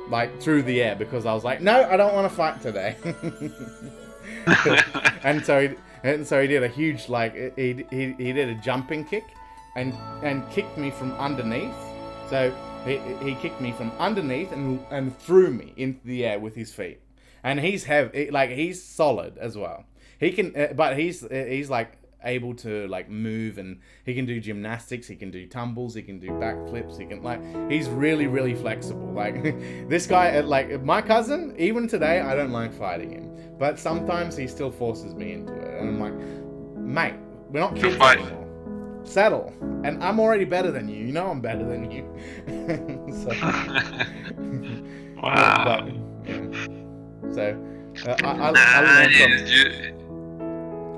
Like through the air, because I was like, "No, I don't want to fight today." and so he did a huge, like, he did a jumping kick and kicked me from underneath. So he kicked me from underneath and threw me into the air with his feet. And he's heavy, like he's solid as well. He can, but he's like able to like move, and he can do gymnastics, he can do tumbles, he can do backflips, he can, like, he's really, really flexible. Like this guy, like my cousin, even today I don't like fighting him, but sometimes he still forces me into it, and I'm like, "Mate, we're not kids anymore. Settle." And I'm already better than you. You know I'm better than you. So, wow. So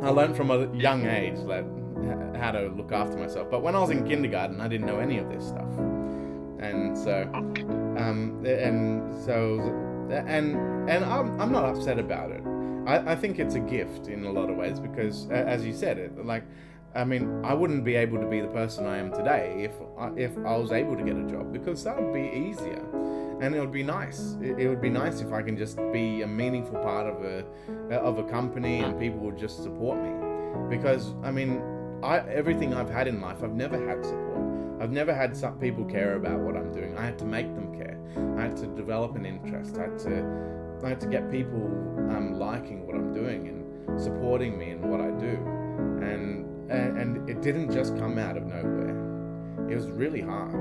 I learned from a young age how to look after myself. But when I was in kindergarten, I didn't know any of this stuff, and so I'm not upset about it. I think it's a gift in a lot of ways, because as you said, I mean, I wouldn't be able to be the person I am today if I was able to get a job, because that would be easier. And it would be nice. It would be nice if I can just be a meaningful part of a company, and people would just support me. Because I mean, everything I've had in life, I've never had support. I've never had some people care about what I'm doing. I had to make them care. I had to develop an interest. I had to get people liking what I'm doing and supporting me in what I do. And it didn't just come out of nowhere. It was really hard.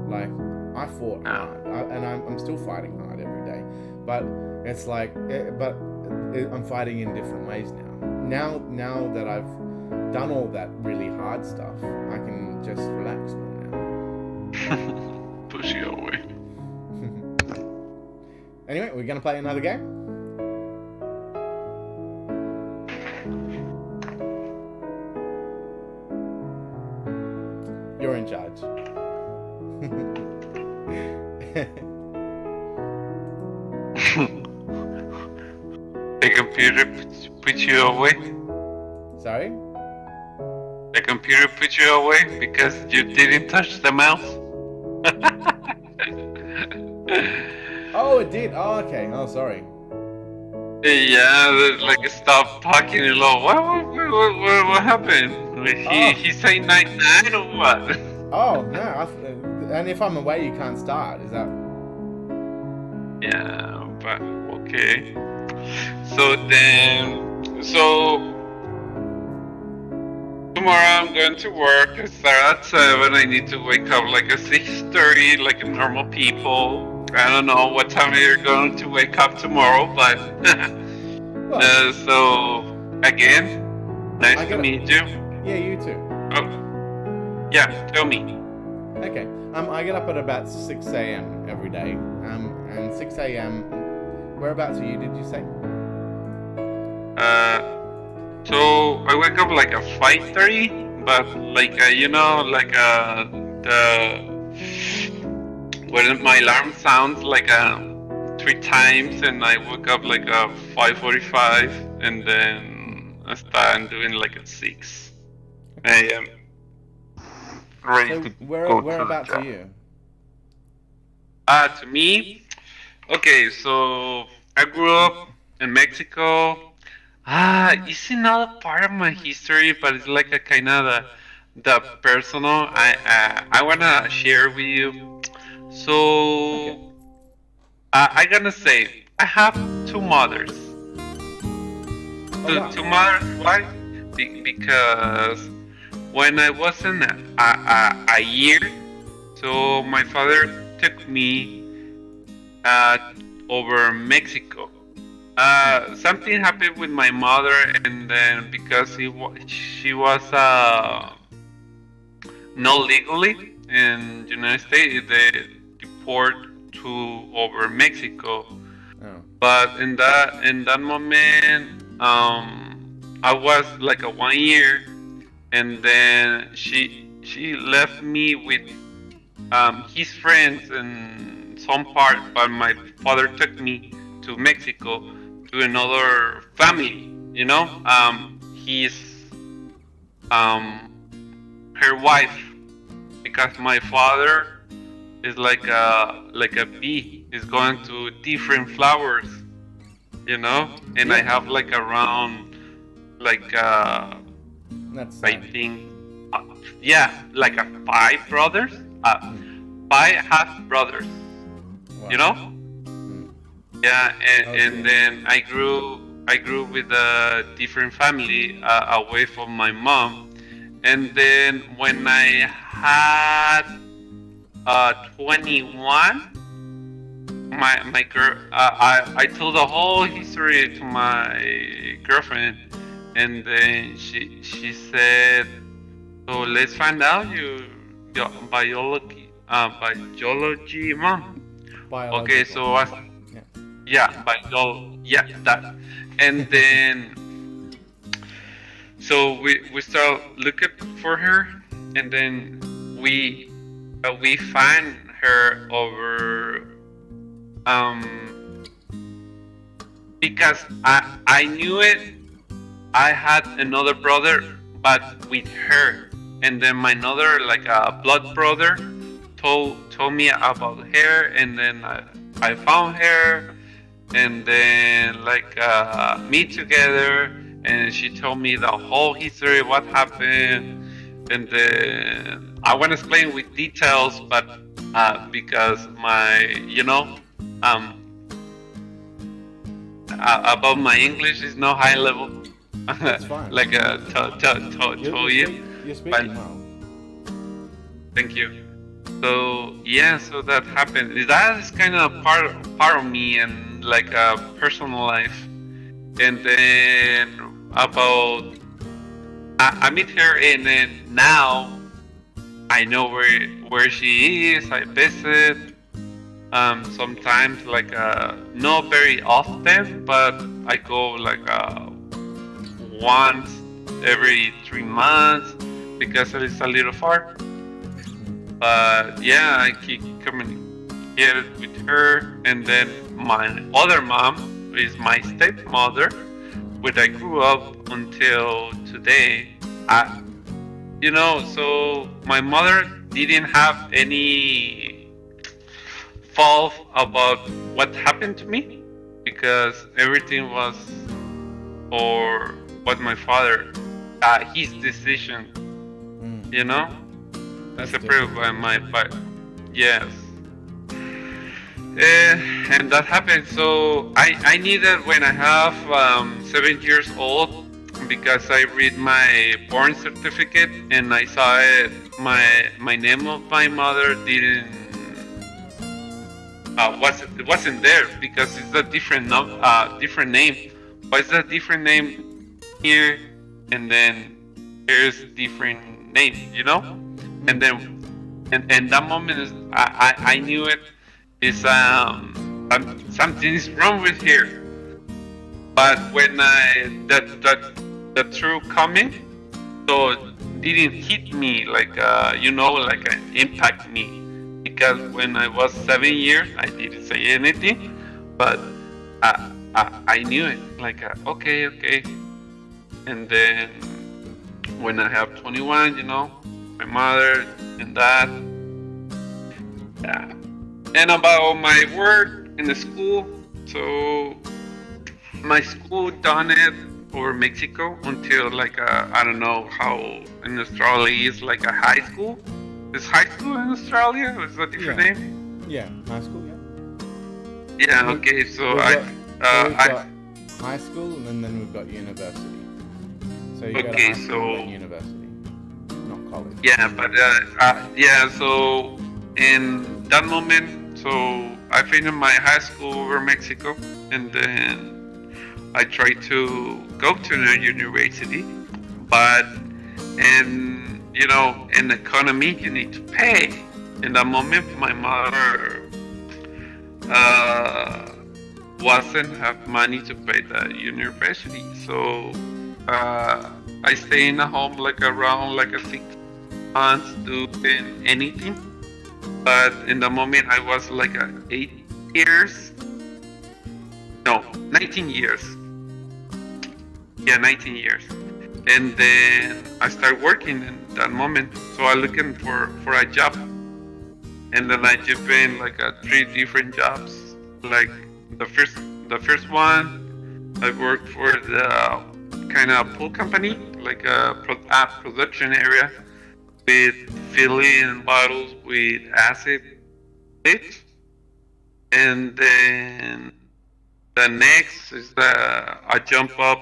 Like, I fought hard, and I'm still fighting hard every day. But it's like, I'm fighting in different ways now. Now that I've done all that really hard stuff, I can just relax more now. Push you away. Anyway, we're gonna play another game. You're in charge. The computer put you away? Sorry? The computer put you away because you didn't touch the mouse? Oh, it did? Oh, okay. Oh, sorry. Yeah, like, stop talking a lot. What happened? He saying 99 or what? Oh, no. And if I'm away, you can't start. Is that... Yeah, but okay. So tomorrow I'm going to work. I start at 7. I need to wake up like at 6:30, like a normal people. I don't know what time you're going to wake up tomorrow, but so again, nice to meet you. Yeah, you too. Oh, yeah, tell me. Okay. I get up at about 6 a.m. every day. And 6 a.m. Whereabouts are you? Did you say? So I wake up like at 5:30, but like when my alarm sounds like 3 times, and I wake up like at 5:45, and then I start doing like at 6. I am ready So to go to the whereabouts are job. you? To me, okay, so I grew up in Mexico. It's another part of my history, but it's like a kind of the personal. I wanna share with you. Okay. So I gonna say I have two mothers. Oh wow. Two mothers. Why? Because when I wasn't a year, so my father took me uh, over Mexico. Something happened with my mother, and then because she was not legally in United States, they deport to over Mexico. Oh. But in that moment, I was like a 1 year, and then she left me with his friends in some part, but my father took me to Mexico to another family. He's um, her wife, because my father is like a bee. Is going to different flowers, and I Yeah. have like around like That's I sad. think yeah, like a five brothers, five half brothers. Wow. You know? Mm. Yeah, Okay. and then I grew with a different family away from my mom, and then when I had 21, my girl, I told the whole history to my girlfriend, and then she said, "So let's find out your biology, mom." Okay, Biological. so I Yeah. yeah, yeah, that. And then so we start looking for her, and then we find her over um because I knew it. I had another brother, but with her, and then my another like a blood brother told me about her, and then I found her, and then like meet together, and she told me the whole history, what happened, and then I want to explain with details, but because my um about my English is no high level, That's fine. like told you, You're but speaking well. thank you. So yeah, so that happened. That is kind of part of me and like a personal life. And then about I meet her, and then now I know where she is. I visit sometimes like not very often, but I go like once every 3 months because it is a little far. But yeah, I keep communicated with her, and then my other mom is my stepmother, which I grew up until today. So my mother didn't have any fault about what happened to me because everything was for what my father, his decision, Mm. you know. That's It's approved different. by yes. And that happened. So I knew that when I have 7 years old, because I read my born certificate and I saw it. My name of my mother didn't wasn't there because it's a different name. Why is a different name here, and then here's different name? And then and that moment is I knew it is something is wrong with here. But when the truth coming, so didn't hit me like like impact me, because when I was 7 years I didn't say anything, but I knew it like okay, and then when I have 21, my mother and dad. Yeah. And about my work in the school, so my school done it over Mexico until like I don't know how in Australia is like a high school. Is high school in Australia? Is that a different name? Yeah, high school. Yeah. Yeah. Okay. So We've I got high school and then we've got university. So you go to Okay, high school so- and then university, not college. Yeah, but yeah. So in that moment, so I finished my high school over Mexico, and then I tried to go to the university, but in economy you need to pay. In that moment, my mother wasn't have money to pay the university, so I stay in a home like around like a 6 months doing anything. But in the moment I was like 19 years. Yeah, 19 years. And then I started working in that moment. So I looking for a job. And then I jump in like 3 different jobs. Like the first one, I worked for the kind of pool company, like a production area with filling bottles with acid. And then the next is I jump up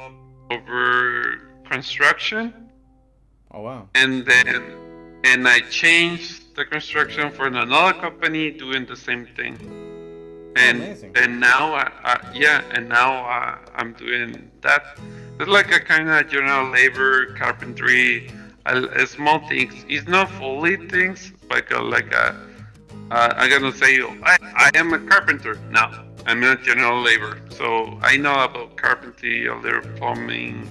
over construction, Oh wow. and I changed the construction for another company doing the same thing. Amazing. And now I'm doing that. It's like a kind of general labor, carpentry, small things. It's not fully things, like I'm gonna say I am a carpenter. No, I'm not general labor, so I know about carpentry, other plumbing,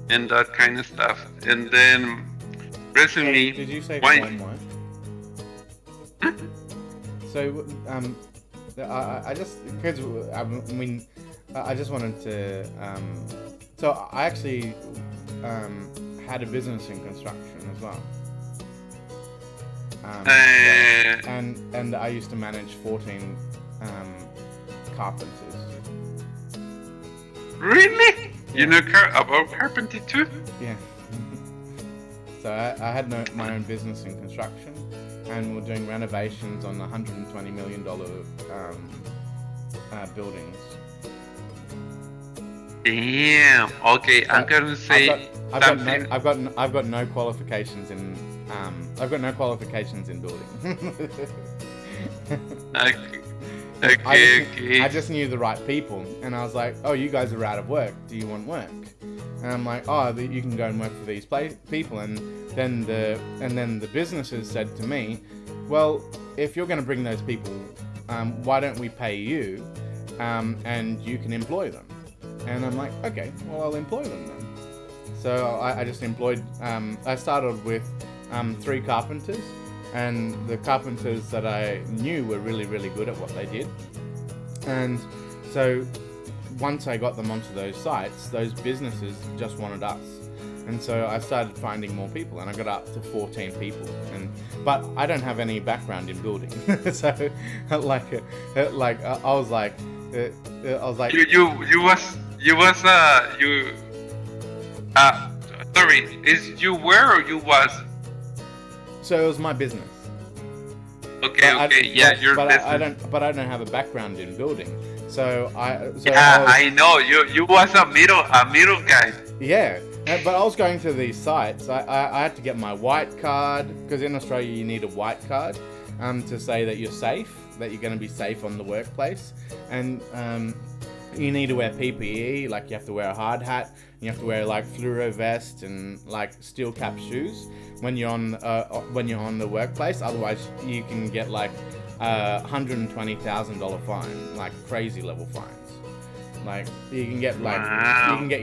and that kind of stuff. And then recently, Did you say why- flame work? So I just because I just wanted to so I actually had a business in construction as well. And I used to manage 14 carpenters. Really? Yeah. You know about carpentry too? Yeah. So I had my own business in construction, and we're doing renovations on $120 million buildings. Damn. Okay, I'm gonna say something. I've got no qualifications in building. Okay. I just knew the right people, and I was like, "Oh, you guys are out of work. Do you want work?" And I'm like, "Oh, you can go and work for these people." And then the businesses said to me, "Well, if you're going to bring those people, why don't we pay you, and you can employ them?" And I'm like, "Okay, well, I'll employ them then." So I just employed. I started with 3 carpenters. And the carpenters that I knew were really, really good at what they did. And so once I got them onto those sites, those businesses just wanted us. And so I started finding more people, and I got up to 14 people. But I don't have any background in building, so I was like, sorry, is you were or you was? So it was my business. Okay, your business. I don't have a background in building. I know you was a middle guy. Yeah, but I was going to these sites. I had to get my white card, because in Australia you need a white card to say that you're safe, that you're going to be safe on the workplace, and you need to wear PPE, like you have to wear a hard hat, you have to wear like fluoro vest and like steel cap shoes when you're on the workplace. Otherwise, you can get like $120,000 fine, like crazy level fines. Like you can get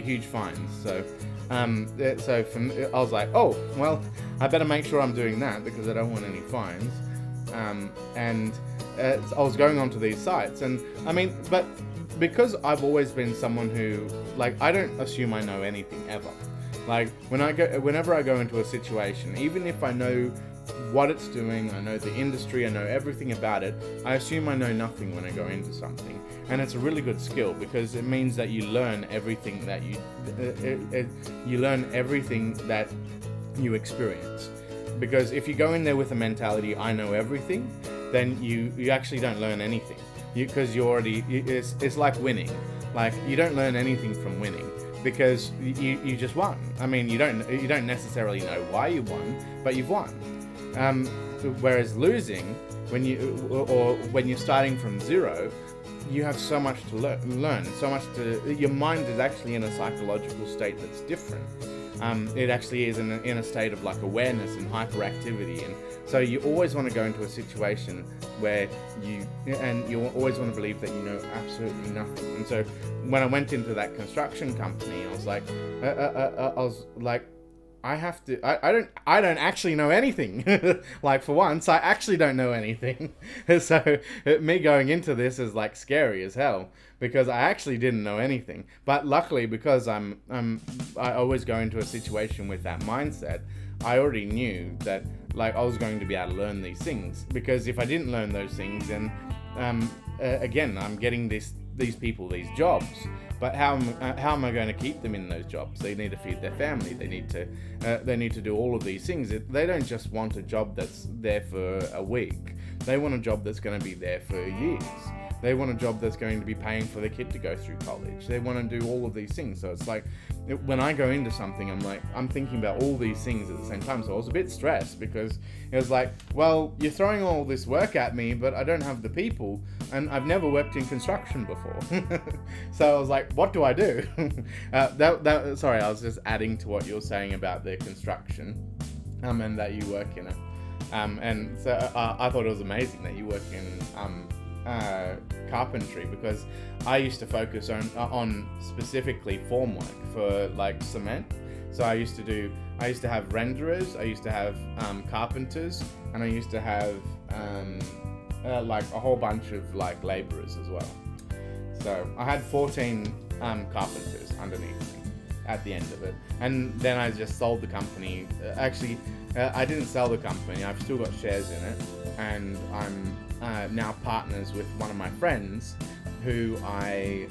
huge fines. So for me, I was like, oh well, I better make sure I'm doing that because I don't want any fines. I was going onto these sites, and I mean, but because I've always been someone who, like, I don't assume I know anything ever. Like whenever I go into a situation, even if I know what it's doing, I know the industry, I know everything about it, I assume I know nothing when I go into something. And it's a really good skill because it means that you learn everything that you learn everything that you experience. Because if you go in there with a mentality, I know everything, then you actually don't learn anything. Because it's like winning. Like, you don't learn anything from winning because you just won. I mean, you don't necessarily know why you won, but you've won. Whereas losing, when you're starting from zero, you have so much to learn, so much your mind is actually in a psychological state that's different. It actually is in a state of like awareness and hyperactivity, and so you always want to go into a situation where you always want to believe that you know absolutely nothing. And so when I went into that construction company, I was like, I don't actually know anything. Like, for once, I actually don't know anything. So me going into this is like scary as hell because I actually didn't know anything. But luckily, because I always go into a situation with that mindset, I already knew that like I was going to be able to learn these things. Because if I didn't learn those things, then again, I'm getting these people these jobs. But how am I going to keep them in those jobs? They need to feed their family. They need to do all of these things. They don't just want a job that's there for a week. They want a job that's going to be there for years. They want a job that's going to be paying for their kid to go through college. They want to do all of these things. So it's like, when I go into something, I'm thinking about all these things at the same time. So I was a bit stressed because it was like, well, you're throwing all this work at me, but I don't have the people, and I've never worked in construction before. So I was like, what do I do? Sorry, I was just adding to what you were saying about the construction, and that you work in it. And so I thought it was amazing that you work in carpentry, because I used to focus on specifically formwork for like cement. So I used to have renderers, I used to have carpenters, and I used to have like a whole bunch of like laborers as well. So I had 14 carpenters underneath me at the end of it, and then I just sold the company. Actually, I didn't sell the company. I've still got shares in it, and I'm now partners with one of my friends who I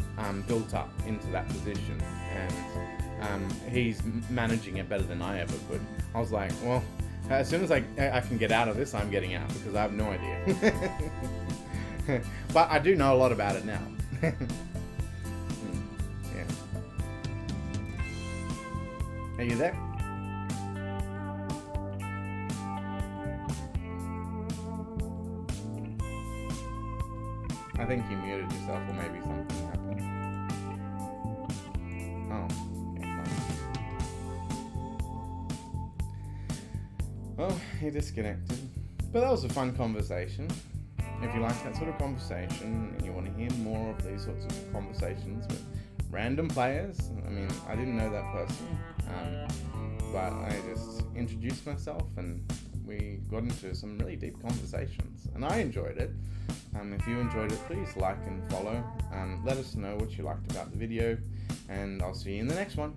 built up into that position, and he's managing it better than I ever could. I was like, well, as soon as I can get out of this, I'm getting out, because I have no idea. But I do know a lot about it now. Yeah. Are you there? I think you muted yourself, or maybe something happened. Oh, okay, fine. Well, he disconnected. But that was a fun conversation. If you like that sort of conversation, and you want to hear more of these sorts of conversations with random players, I mean, I didn't know that person, but I just introduced myself, and we got into some really deep conversations, and I enjoyed it. If you enjoyed it, please like and follow. Let us know what you liked about the video, and I'll see you in the next one.